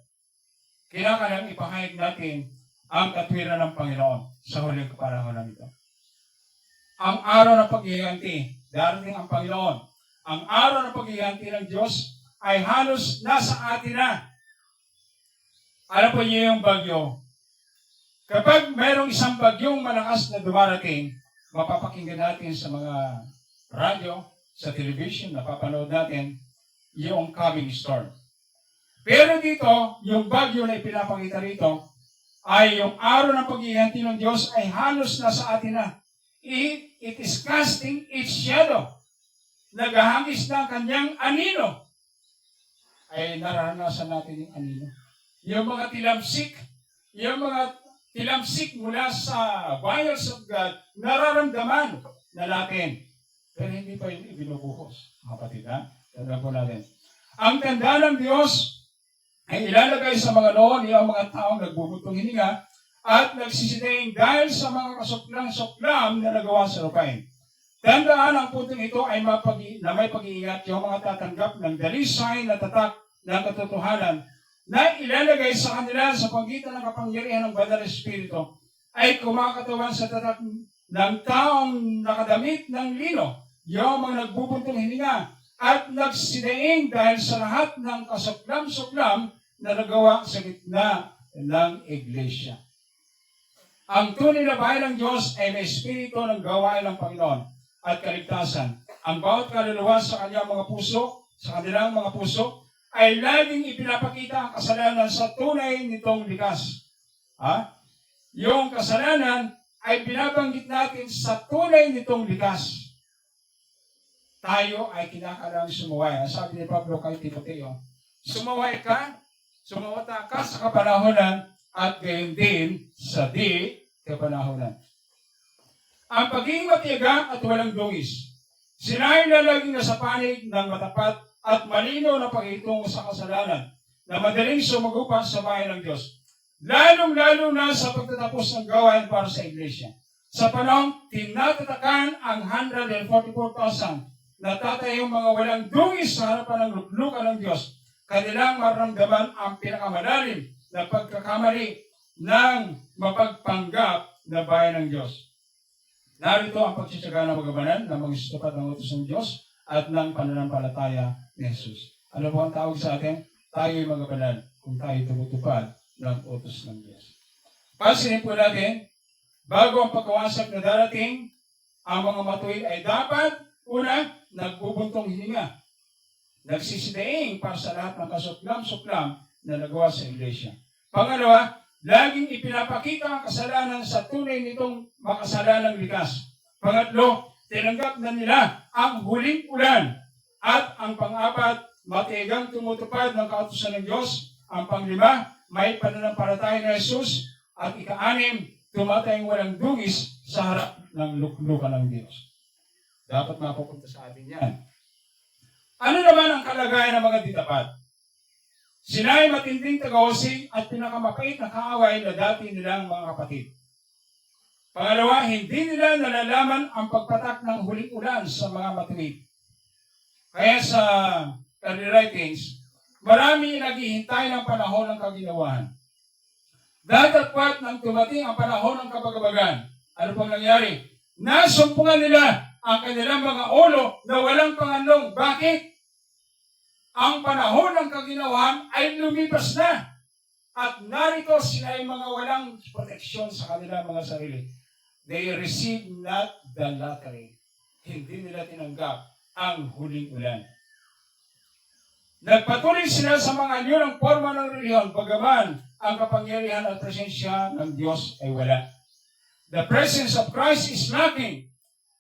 Kailangan ipahayag natin ang katwiran ng Panginoon sa huling kapanahon ng ito. Ang araw ng paghihiganti, darating ang Panginoon. Ang araw ng paghihiganti ng Diyos ay halos nasa atin na. Alam po niyo yung bagyo. Kapag mayroong isang bagyong malakas na dumarating, mapapakinggan natin sa mga radyo, sa television, napapanood natin yung coming storm. Pero dito, yung bagyo na ipinapakita rito, ay yung araw ng paghihiganti ng Diyos ay halos nasa atin na. It is casting its shadow. Naghahangis na ang kanyang anino. Ay naranasan natin yung anino. Yung mga tilamsik mula sa vials of God, nararamdaman na natin. Pero hindi pa yun ibinubuhos. Kapatid, ha? Tandaan po natin. Ang tanda ng Diyos ay ilalagay sa mga noon ang mga taong nagbubuntong hininga at nagsisidaing dahil sa mga kasuklang-suklam na nagawa sa lupain. Tandaan ang puntong ito ay na may pag-iingat yung mga tatanggap ng dalisay na tatak ng katotohanan na ilalagay sa kanila sa pagitan ng kapangyarihan ng Banal na Espiritu ay kumakatawan sa tatak ng taong nakadamit ng lino, yung mga nagbubuntong hininga at nagsidaing dahil sa lahat ng kasuklam-suklam na nagawa sa gitna ng iglesia. Ang tunay na bayan ng Diyos ay may espiritu ng gawain ng Panginoon at kaligtasan. Ang bawat kaluluwa sa kanyang mga puso, sa kanilang mga puso, ay laging ipinapakita ang kasalanan sa tunay nitong likas. Yung kasalanan ay binabanggit natin sa tunay nitong likas. Tayo ay kinakailangang sumuway. Sabi ni Pablo kay Timoteo, sumawata ka sa kapanahonan at gayon din sa di kapanahonan. Ang pagiging matiyaga at walang dungis, sila ay lalaging nasa panig ng matapat at malinaw na paghitungo sa kasalanan na madaling sumagupa sa bayan ng Diyos. Lalong-lalo na sa pagtatapos ng gawain para sa iglesia. Sa panahong tinatatakan ang 144,000 natatayong mga walang dungis sa harapan ng luklukan ng Diyos, kanilang maramdaman ang pinakamalalim na pagkakamali ng mapagpanggap na bayan ng Diyos. Narito ang pagsisyaga ng magabanan ng mga susupat ng utos ng Diyos at ng pananampalataya ni Jesus. Ano po ang tawag sa atin? Tayo ay magabanan kung tayo tumutupad ng utos ng Diyos. Pansinin po natin, bago ang pagkawasak na darating, ang mga matuwid ay dapat, una, nagbubuntong hininga. Nagsisidaing para sa lahat ng kasuklam-suklam na nagawa sa iglesia. Pangalawa, laging ipinapakita ang kasalanan sa tunay nitong makasalanang likas. Pangatlo, tinanggap na nila ang huling ulan. At ang pang-apat, matigang tumutupad ng kautusan ng Diyos. Ang panglima, may pananampalataya ni Jesus. At ika-anim, tumatayang walang dungis sa harap ng luklukan ng Diyos. Dapat mapupunta sa atin yan. Ano naman ang kalagayan ng mga ditapat? Sila ay matinding tagawasig at pinakamapait na kaaway na dati nilang mga kapatid. Pangalawa, hindi nila nalalaman ang pagpatak ng huling ulan sa mga matuwid. Kaya sa early writings, marami naghihintay ng panahon ng kaginawahan. Datapwat nang tumating ang panahon ng kabagabagan. Ano pong nangyari? Nasumpungan nila ang kanilang mga ulo na walang panganlong. Bakit? Ang panahon ng kaginawahan ay lumipas na. At narito sila ay mga walang proteksyon sa kanilang mga sarili. They receive not the lottery. hindi nila tinanggap ang huling ulan. Nagpatuloy sila sa mga anyo ng forma ng reliyon, bagaman ang kapangyarihan at presensya ng Diyos ay wala. The presence of Christ is lacking.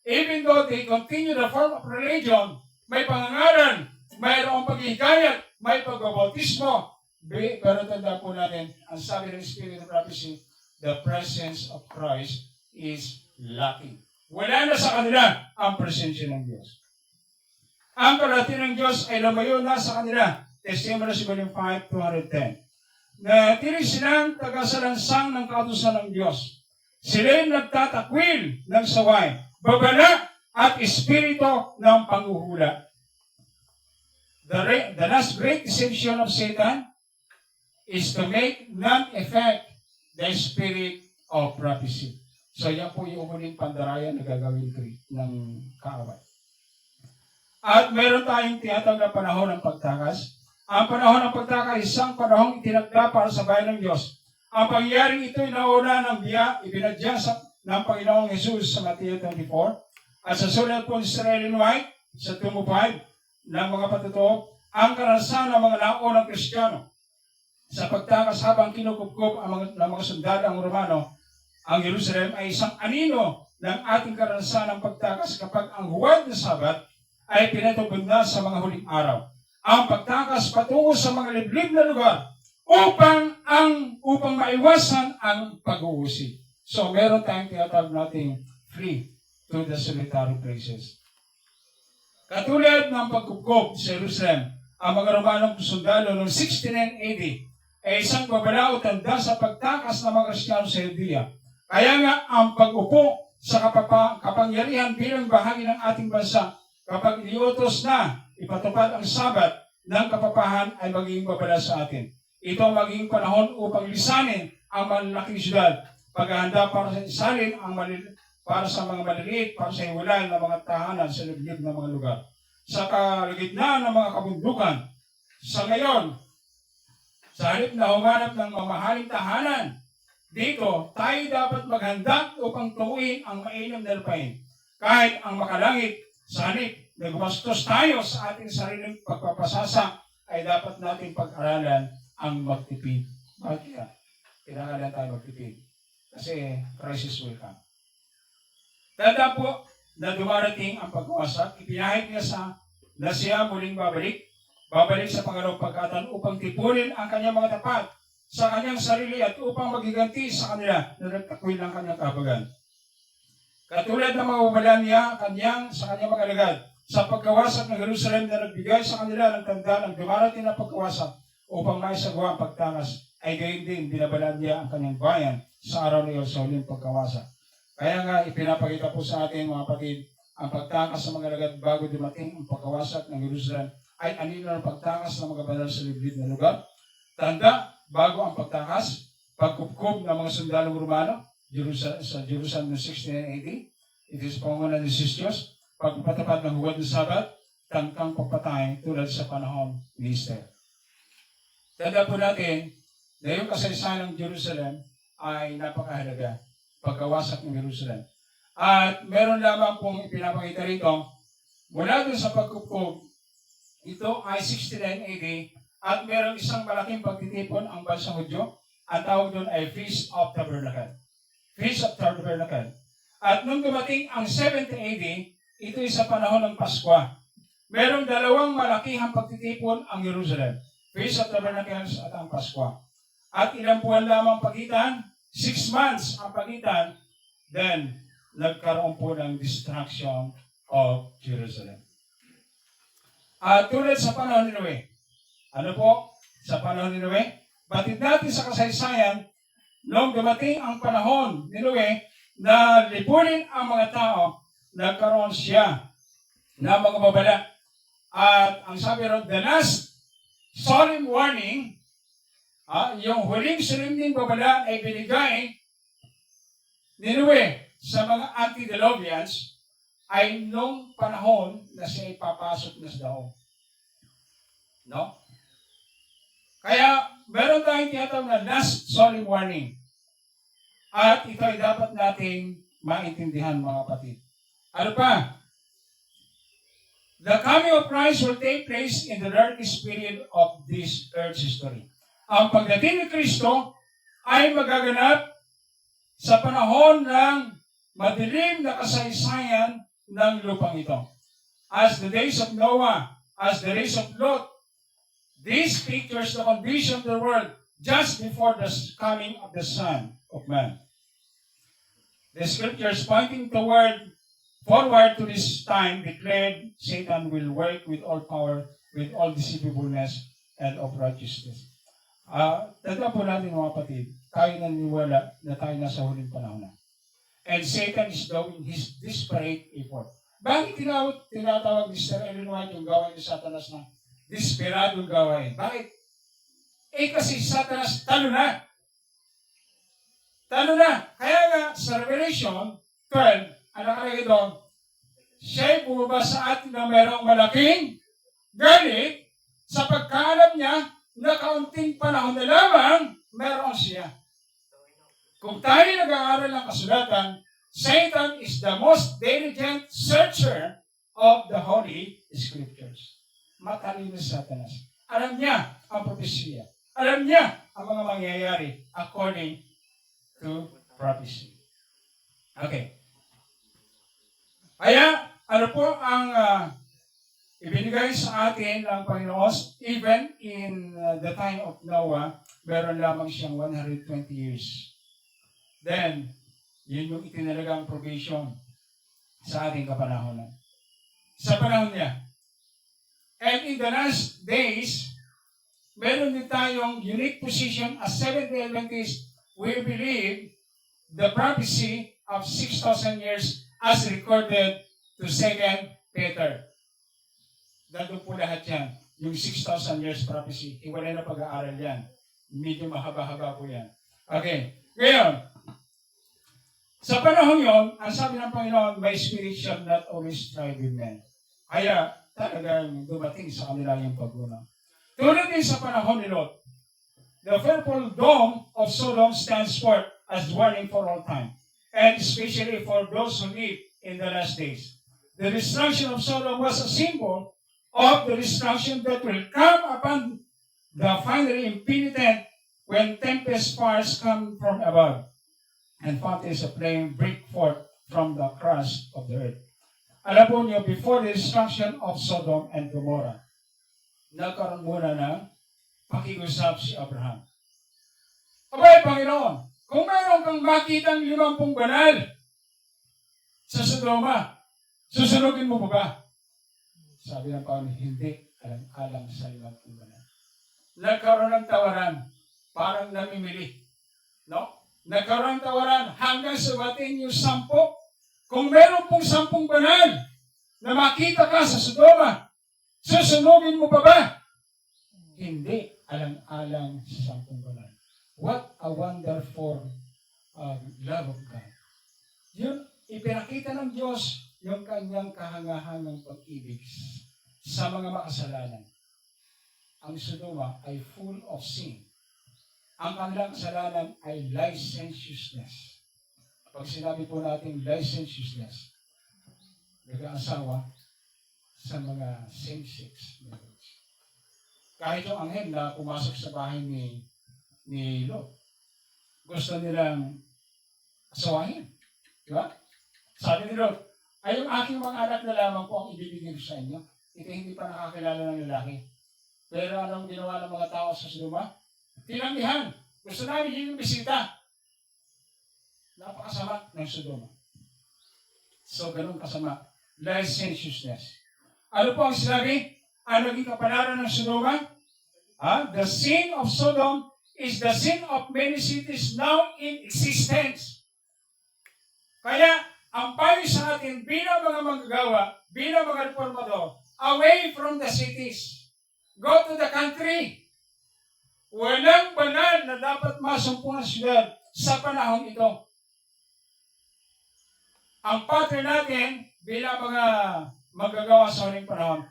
Even though they continue the form of religion, may pangangaral, mayroong paghihikayat, may pagbabautismo. Pero tanda po natin, ang sabi ng Spirit of Prophecy, the presence of Christ is lacking. Wala na sa kanila ang presensya ng Diyos. Ang kalahati ng Diyos ay lumayo na sa kanila. Testimony Volume 5, 210. Na tili silang tagasalansang ng kautusan ng Diyos. Sila'y nagtatakwil ng saway, babala at espiritu ng panghuhula. The last great deception of Satan is to make non-effect the spirit of prophecy. So yan po yung umuling pandarayan na gagawin ng kaaway. At meron tayong tinatawag na panahon ng pagtakas. Ang panahon ng pagtakas, isang panahong itinagda para sa bayan ng Diyos. Ang pangyayaring ito ay nauna ng biya, ibinadya ng Panginoong Jesus sa Matthew 24. At sa sulat po ng Israel in White, sa Tumo 5, ng mga patutuo, ang karanasan ng mga naunang Kristiyano. Sa pagtakas habang kinukupkup ng mga sundalo ang Romano, ang Jerusalem ay isang anino ng ating karanasan ng pagtakas kapag ang huwad na Sabat ay pinatubod na sa mga huling araw. Ang pagtakas patungo sa mga liblib na lugar upang maiwasan ang pag-uusig. So meron tayong tinatawag nating free to the solitary places. Katulad ng pagkupkop sa Jerusalem, ang mga Romanong sundalo noong 69 AD ay isang babala o tanda sa pagtakas ng mga Kristiyano sa Judea. Kaya nga ang pag-upo sa kapangyarihan bilang bahagi ng ating bansa, kapag iniutos na ipatupad ang Sabat ng kapapahan ay magiging babala sa atin. Ito ang magiging panahon upang lisanin ang malalaking syudad, paghahanda para sa isalin para sa mga maliliit, para sa hiwalay ng mga tahanan sa liblib ng mga lugar. Sa kalagitnaan ng mga kabundukan, sa ngayon, sa halip na humanap ng mamahaling tahanan, dito tayo dapat maghanda upang tuuin ang mainam na lupain. Kahit ang makalangit, sa halip na gumastos tayo sa ating sariling pagpapasasa, ay dapat natin pag-aralan ang magtipid. Bakit kaya? Kailangan tayo magtipid. Kasi crisis will come. Tanda po na dumarating ang pagwasak, ipinahid niya na siya muling babalik sa pangalawang pagkataon upang tipunin ang kanyang mga tapat sa kanyang sarili at upang magiganti sa kanila na nagtakwil ng kanyang kahabagan. Katulad ng mga umalan niya sa kanyang mga alagad, sa pagkawasak ng Jerusalem na nagbigay sa kanila ng tanda ng dumarating na pagkawasak upang maisagawa ang pagtakas, ay gayon din binabalaan niya ang kanyang bayan sa araw na iyon sa huling pagkawasak. Kaya nga ipinapakita po sa atin mga kapatid, ang pagtakas sa mga alagad bago dumating ang pagkawasak ng Jerusalem ay anino ng pagtakas ng mga banal sa liblib na lugar. Tanda, bago ang pagtakas, pagkupkup ng mga sundalong Romano, sa Jerusalem ng 69 AD, it is pangunan ni Diyos, pagpatapad ng huwad ng Sabat, tangkang pagpatay tulad sa panahon ni Esther. Tanda po natin na yung kasaysayan ng Jerusalem ay napakahalaga, pagkawasak ng Jerusalem. At meron lamang pong ipinapakita rito, mula dun sa pagkupkup, ito ay 69 AD, at meron isang malaking pagtitipon ang bansang Hudyo, ang tawag doon ay Feast of Tabernacle. Feast of Tabernacle. At nung dumating ang 70 AD, ito ay sa panahon ng Pasko. Merong dalawang malakihang pagtitipon ang Jerusalem. Feast of Tabernacles at ang Pasko. At ilang buwan lamang pagitan, 6 months ang pagitan, then nagkaroon po ng destruction of Jerusalem. At tulad sa panahon ni Noe, ano po? Sa panahon ni Noe, batid natin sa kasaysayan, nung dumating ang panahon ni Noe na lipunin ang mga tao, nagkaroon siya ng mga babala. At ang sabi ron, the last solemn warning, yung huling solemning babala ay binigay ni Noe sa mga antediluvians ay nung panahon na siya ipapasok na sa daong. No? Kaya, meron tayong tinatawag na last solemn warning. At ito ay dapat nating maintindihan mga kapatid. Ano pa? The coming of Christ will take place in the darkest period of this earth's history. Ang pagdating ni Kristo ay magaganap sa panahon ng madilim na kasaysayan ng lupang ito. As the days of Noah, as the days of Lot, this pictures the condition of the world just before the coming of the Son of Man. The scriptures pointing forward to this time declared Satan will work with all power, with all deceivableness, and of righteousness. Tanda po natin mga kapatid, tayo naniniwala na tayo nasa huling panahon na. And Satan is doing his desperate effort. Bakit tinatawag ni Sir Ellen White yung gawain ni Satanas na desperadong gawain? Bakit? Kasi Satanas talo na. Talo na. Kaya nga sa Revelation 12, ang nakalagay doon, siya'y bumaba sa atin na mayroong malaking galit sa pagkaalam niya na kaunting panahon na lamang mayroon siya. Kung tayo nag-aaral ng kasulatan, Satan is the most diligent searcher of the Holy Scriptures. Matalino si Satanas. Alam niya ang propesya. Alam niya ang mga mangyayari according to prophecy. Okay. Kaya, ano po ang ibinigay sa atin ng Panginoon, even in the time of Noah, meron lamang siyang 120 years. Then, yun yung itinalagang provision sa ating kapanahonan. Sa panahon niya. And in the last days, meron din tayong unique position as Seventh-day Adventists. We believe the prophecy of 6,000 years as recorded to 2 Peter. Nandun po lahat yan. Yung 6,000 years prophecy. Iwalay na pag-aaral yan. Medyo mahaba-haba po yan. Okay. Ngayon, sa panahon yon, ang sabi ng Panginoon, my spirit shall not always strive with men. Kaya talagang dumating sa kanila yung paggunaw. Tulad din sa panahon ni Lot, the purple dome of Sodom stands forth as warning for all time, and especially for those who live in the last days. The destruction of Sodom was a symbol of the destruction that will come upon the finally impenitent when tempest fires come from above and fountains of flame break forth from the crust of the earth. Alam po niyo, before the destruction of Sodom and Gomorrah, nagkaroon muna ng pakiusap si Abraham. Abay, Panginoon, kung mayroon kang makitang 50 banal sa Sodoma, susunugin mo ba? Sabi ng Panginoon, hindi. Alang-alang sa 50 banal. Nagkaroon ng tawaran, parang namimili. No? Nagkaroon ng tawaran hanggang sabatin yung 10. Kung meron pong 10 banal na makita ka sa Sodoma, susunugin mo ba? Hindi. Alang-alang sa 10 banal. What a wonderful love of God. Yun, ipinakita ng Diyos yung kanyang kahangahangang pag-ibig sa mga makasalanan. Ang Sodoma ay full of sin. Ang kanilang kasalanan ay licentiousness. Pag sinabi po natin licentiousness, nag-aasawa sa mga same-sex marriage. Kahit yung anghel na pumasok sa bahay ni Lot, gusto nilang asawahin. Di ba? Sabi ni Lot, ay yung aking mga anak na lamang po ang ibibigay ko sa inyo. Ito hindi pa nakakilala ng lalaki. Pero anong ginawa ng mga tao sa Sodoma? Tinanggihan. Gusto namin yung bisita. Napakasama ng Sodoma. So, ganun kasama. Licentiousness. Ano po ang sinabi? Ano naging kapalaran ng Sodoma? The sin of Sodom is the sin of many cities now in existence. Kaya, ang payo sa atin bilang mga manggagawa, bilang mga reformador, away from the cities. Go to the country. Walang banal na dapat masumpungan sila sa panahon ito. Ang pattern natin bilang mga magagawa sa huling panahon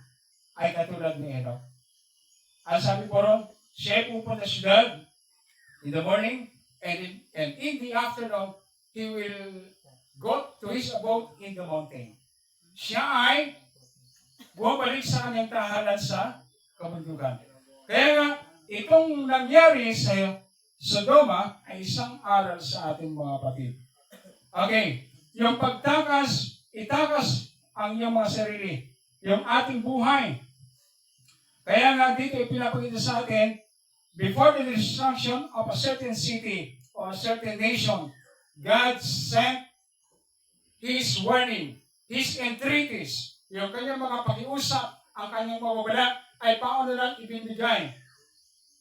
ay katulad ni Enoch. Ang sabi po ron, siya pupunta sa siyudad in the morning and in the afternoon, he will go to his abode in the mountain. Siya ay bumalik sa kanyang tahanan sa kabundukan. Kaya nga, itong nangyari sa Sodoma ay isang aral sa ating mga kapatid. Okay, yung pagtakas, itakas ang iyong mga sarili, yung ating buhay. Kaya nga dito ipinapakita sa atin, before the destruction of a certain city or a certain nation, God sent His warning, His entreaties, yung kanyang mga pakiusap, ang kanyang mababala, ay paano lang ibinigay.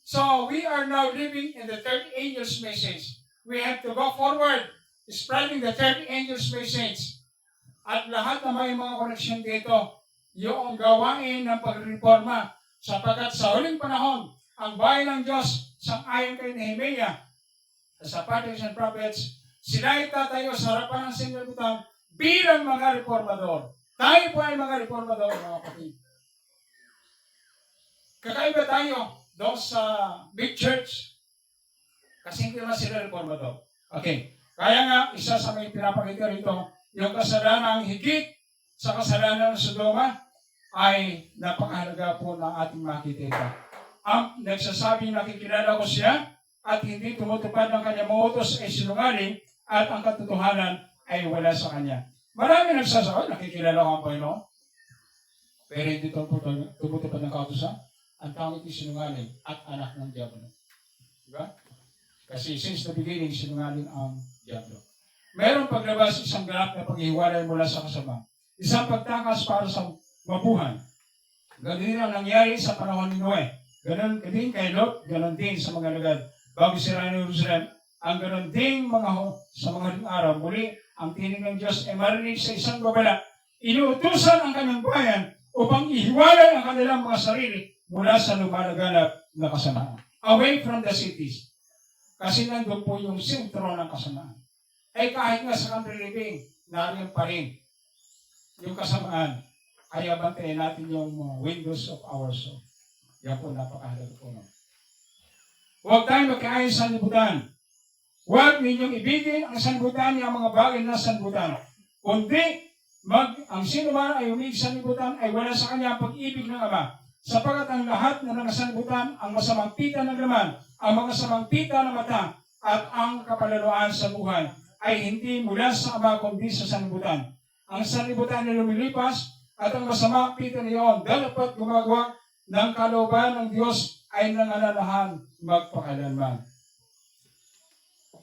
So, we are now living in the third angel's message. We have to go forward, spreading the third angel's message. At lahat na may mga koneksyon dito, yung gawain ng pagreforma, sapagkat sa huling panahon, ang bayan ng Diyos, sang-ayon kay Nehemiah, sa Patriarchs and Prophets, sila ay tatayo sa harapan ng sinabutan bilang mga reformador. Tayo po ay mga reformador, mga kapatid. Kakaiba tayo doon sa big church. Kasi hindi naman sila reformador. Okay. Kaya nga, isa sa may pinapakita rito, yung kasalanan higit sa kasalanan ng Sodoma ay napakahalaga po ng ating makikita. Ang nagsasabing nakikilala ko siya at hindi tumutupad ng kanyang utos ay sinungaling at ang katotohanan ay wala sa kanya. Marami nagsasabi, nakikilala ko ang Panginoon. Pero hindi tumutupad ng kautosan. Ang tawag ito sinungaling at anak ng Diablo. Diba? Kasi since the beginning, sinungaling ang Diablo. Mayroong paglabas isang ganap na paghihiwalay mula sa kasama. Isang pagtakas para sa mabuhay. Ganun din ang nangyari sa panahon ni Noe. Ganun din kay Lot, ganun din sa mga lagad. Bago sira ng Jerusalem, ang ganun din sa mga huling araw. Muli, ang tinig ng Diyos ay marinig sa isang babala. Inuutusan ang kanyang bayan upang ihiwalay ang kanilang mga sarili mula sa lumalaganap na kasamaan. Away from the cities. Kasi nandun po yung sentro ng kasamaan. Ay kahit nga sa country living, nariyan pa rin yung kasamaan. Kaya bantayan natin yung windows of our soul. Yan po, napakahalaga po. Huwag tayong magkaayos sa sanlibutan. Huwag ninyong ibigin ang sanlibutan ng mga bagay na sanlibutan. Kundi, ang sino man ay umig sa sanlibutan ay wala sa kanya ang pag-ibig ng Ama. Sapagat ang lahat na nangasanlibutan, ang masamang pita ng laman, ang mga samang pita ng mata, at ang kapalaluan sa buhay, ay hindi mula sa Ama kundi sa sanlibutan. Ang sanlibutan ay lumilipas, at ang masamang pita niyon, dapat gumagawa ng kalooban ng Diyos ay nangalalahan magpakailanman.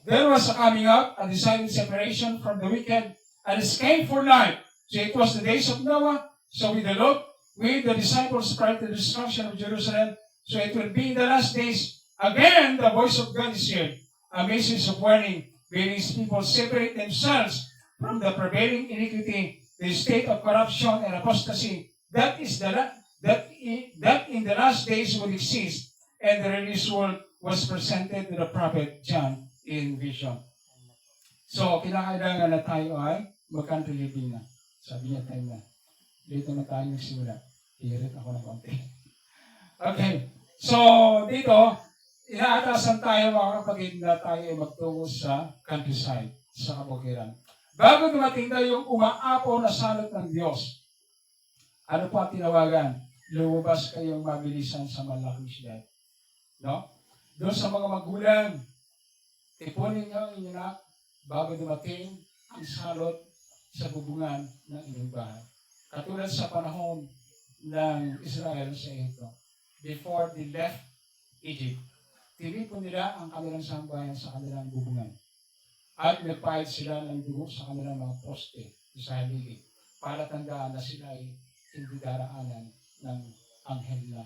There was a coming out, a decided separation from the wicked, an escape for life. So it was the days of Noah, so with the Lord, with the disciples prior to the destruction of Jerusalem, so it will be in the last days. Again, the voice of God is here, a message of warning, bidding His people separate themselves from the prevailing iniquity, the state of corruption and apostasy, that in the last days will exist, and the released world was presented to the prophet John in vision. So, kinakailangan na tayo ay mag-country living na. Sabi niya tayo na. Dito na tayo nagsimula. Hirit ako ng konti. Okay. So, dito, inaatasan tayo mga kapatid na tayo ay magtungo sa countryside, sa kabukiran. Bago dumating na yung umaapo na salot ng Diyos, ano po ang tinawagan? Lumabas kayong mabilisan sa malaking siyad. No? Doon sa mga magulang, tipunin niyo ang inyong anak bago dumating ang salot sa bubungan ng inyong bahay. Katulad sa panahon ng Israel sa ito, before they left Egypt, tinipon nila ang kanilang sambahayan sa kanilang bubungan. At nagpahid sila ng dugo sa kanilang mga poste sa haligi para tandaan na sila ay hindi daraanan ng anghel na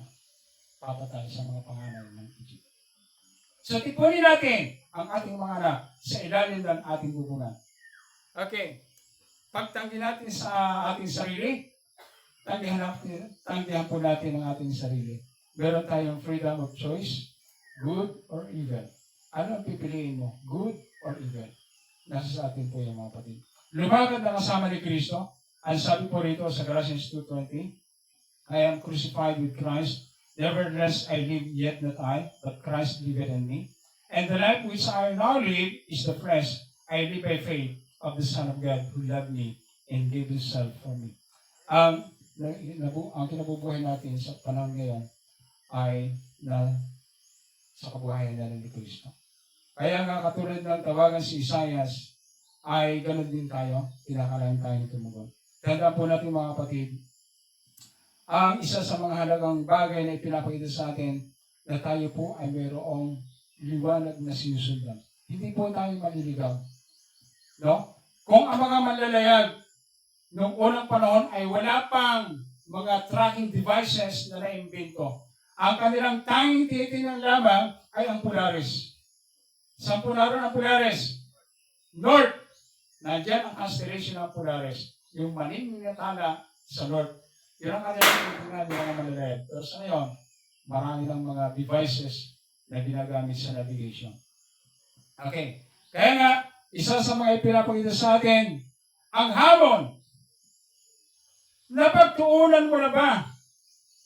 papatay sa mga panganay ng Egypt. So, tipunin natin ang ating mga anak sa ilalim ng ating bubungan. Okay. Pagtanggi natin sa ating sarili, tanggihan po natin ang ating sarili. Meron tayong freedom of choice, good or evil. Ano ang pipiliin mo? Good or evil? Nasa sa atin po yung mga kapatid. Lumakad na kasama ni Kristo. Ang sabi po rito sa Galatians 2:20, I am crucified with Christ. Nevertheless, I live, yet not I, but Christ liveth in me. And the life which I now live is the flesh. I live by faith of the Son of God who loved me and gave Himself for me. ang kinabubuhay natin sa panahon ngayon ay na sa kabuhayan na ni Kristo. Kaya nga katulad ng tawagan si Isaias, ay ganoon din tayo, kinakalain tayo ng tumugon. Tandaan po natin mga kapatid, ang isa sa mga halagang bagay na ipinapakita sa atin na tayo po ay mayroong liwanag na sinusundan. Hindi po tayo maliligaw. No? Kung ang mga manlalayag noong unang panahon ay wala pang mga tracking devices na naimbento, ang kanilang tanging tinitingnan lamang ay ang Polaris. Saan po naroon ang Polaris? North. Nandiyan ang constellation ng Polaris. Yung maningning na tala sa North. Yun ang kanilang tinitingnan ng mga manlalayag. Pero sa ngayon, marami ng mga devices na ginagamit sa navigation. Okay. Kaya nga, isa sa mga ipinapakita sa atin, ang hamon. Napagtuunan mo na ba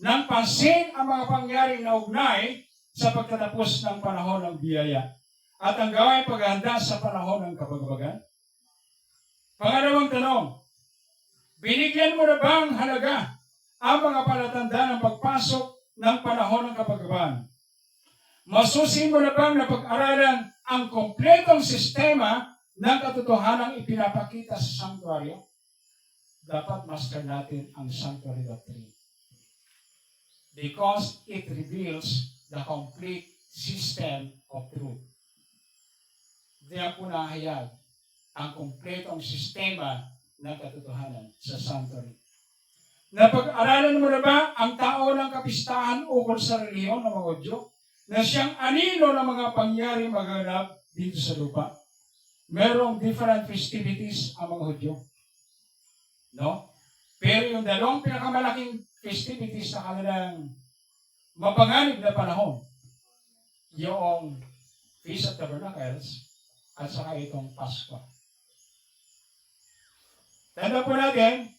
ng pansin ang mga pangyaring na ugnay sa pagtatapos ng panahon ng biyaya at ang gawing paghahanda sa panahon ng kabagabagan? Pangalawang tanong, binigyan mo na bang halaga ang mga palatandaan ng pagpasok ng panahon ng kabagabagan? Masusin mo na bang napag-aralan ang kompletong sistema ng katotohanang ipinapakita sa sanctuaryo? Dapat master natin ang sanctuary doctrine. Because it reveals the complete system of truth. Diyan po nahayag ang kompletong sistema ng katotohanan sa sanctuary. Napag-aralan mo na ba ang tao ng kapistahan ukol sa reliyon ng mga Hudyo na siyang anino ng mga pangyari maganap dito sa lupa? Merong different festivities ang mga Hudyo. No? Pero yung dalawang pinakamalaking festivities sa kanilang mapanganib na panahon, yung Feast of Tabernacles at saka itong Pasko. Tanda po natin,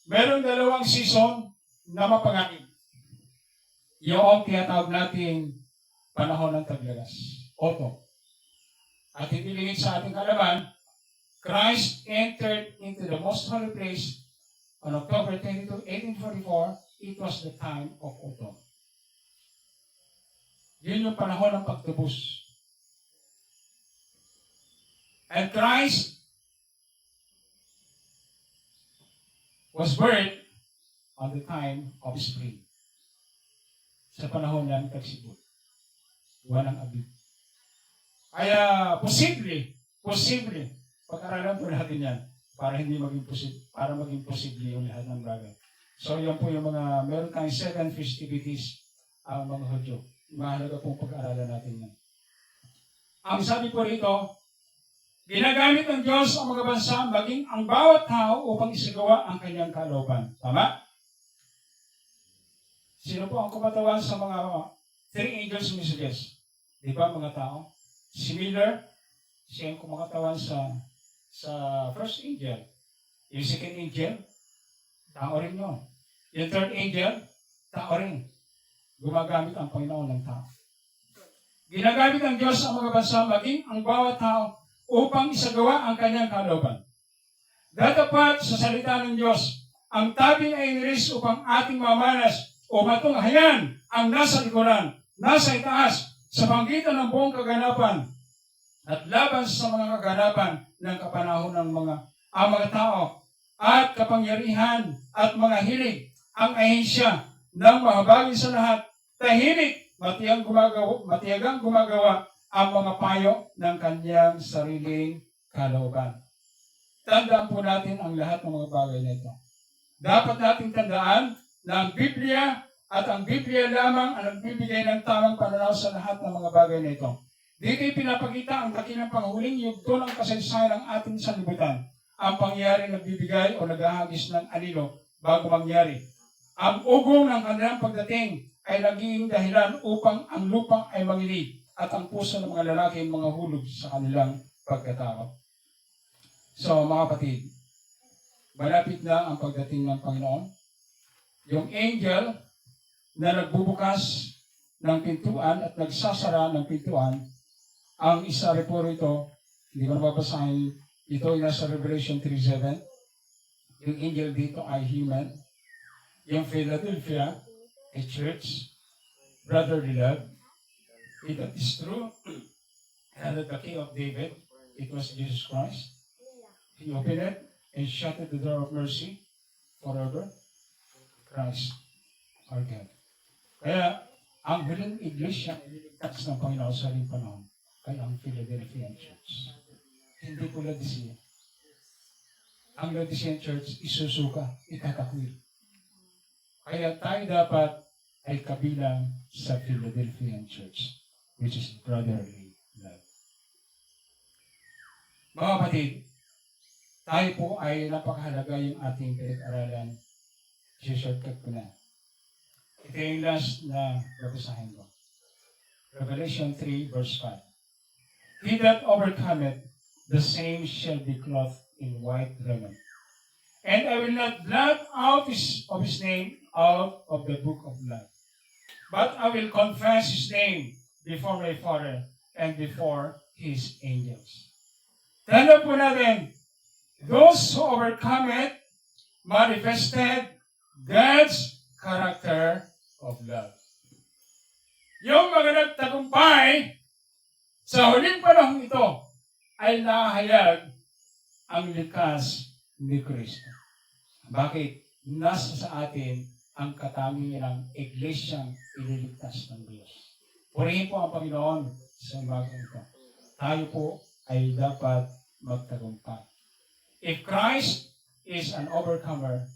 merong dalawang season na mapanganib. Yung tinatawag natin panahon ng taglagas, autumn. At hindi lingid sa ating kalaman, Christ entered into the most holy place on October 22, 1844. It was the time of autumn. Yun yung panahon ng pagtubos. And Christ was birthed on the time of spring. Sa panahon ng tagsibol. Walang abib. Kaya posible, pag-aralan po natin yan para hindi maging posible yung lahat ng bagay. So yan po yung mga, meron tayong 7 festivities ang mga Hudyo. Mahalaga pong pag-aralan natin yan. Ang sabi po rito, ginagamit ng Diyos ang mga bansa maging ang bawat tao upang isagawa ang kanyang kalooban. Tama? Sino po ang kumatawan sa mga 3 angels messages? Di ba mga tao? Similar, siya ang kumakatawan sa first angel. Yung second angel, tao rin yun. Yung third angel, tao rin. Gumagamit ang Panginoon ng tao. Ginagamit ng Diyos ang mga bansa maging ang bawat tao upang isagawa ang kanyang kalooban. Datapat sa salita ng Diyos, ang tabing ay iniris upang ating mamanas o matunghayan ang nasa likuran, nasa itaas, sa panggitan ng buong kaganapan at laban sa mga kaganapan ng kapanahon ng mga tao at kapangyarihan at mga hilig ang ahensya ng mahabagin sa lahat, tahimik, matiyagang gumagawa ang mga payo ng kanyang sariling kalooban. Tandaan po natin ang lahat ng mga bagay na ito. Dapat nating tandaan na ang Biblia at ang Biblia lamang ang nagbibigay ng tamang pananaw sa lahat ng mga bagay na ito. Dito pinapakita ang dakilang panghuling yugto ng kasaysayan ng ating sanlibutan. Ang pangyari nagbibigay o naghahagis ng anino bago mangyari. Ang ugong ng kanilang pagdating ay naging dahilan upang ang lupa ay manginig at ang puso ng mga lalaki ay mga hulog sa kanilang pagkatao. So mga kapatid, malapit na ang pagdating ng Panginoon. Yung angel na nagbubukas ng pintuan at nagsasara ng pintuan, ang isa po rito, hindi ko nababasahin, ito ay nasa Revelation 3:7. Yung angel dito ay human. yung Philadelphia, a church, brotherly love. If that is true, and that the King of David, it was Jesus Christ. He opened it and shut the door of mercy forever. Christ, our God. Kaya, ang huling iglesia ililigtas ng Panginoon sa ring panahon kay ang Philadelphian Church. Hindi po Laodicea. Ang Laodicean Church isusuka, itatakwil. Kaya tayo dapat ay kabilang sa Philadelphian Church, which is brotherly love. Mga kapatid, tayo po ay napakahalaga yung ating pinag-aralan. I-shortcut ko na. Ito yung last na babasahin ko. Revelation 3 verse 5. He that overcometh, the same shall be clothed in white raiment. And I will not blot out of his name out of the book of life. But I will confess his name before my Father and before his angels. Tanda po natin, those who overcome it manifested God's character of love. Yung mga nagtagumpay sa huling panahon ito ay nahayag ang likas ni Kristo. Bakit? Nasa sa atin ang katangian ng iglesyang ililigtas ng Diyos. Purihin po ang Panginoon sa umagang ito. Tayo po ay dapat magtagumpay. If Christ is an overcomer,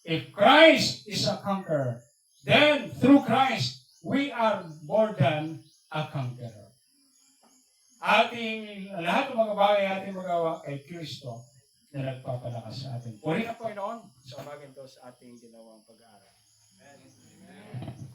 if Christ is a conqueror, then through Christ, we are more than a conqueror. Lahat ng mga bagay ating magawa kay Kristo na nagpapalakas sa atin. Purihin ang Panginoon sa umagang ito sa ating ginawang pag-aaral. Amen.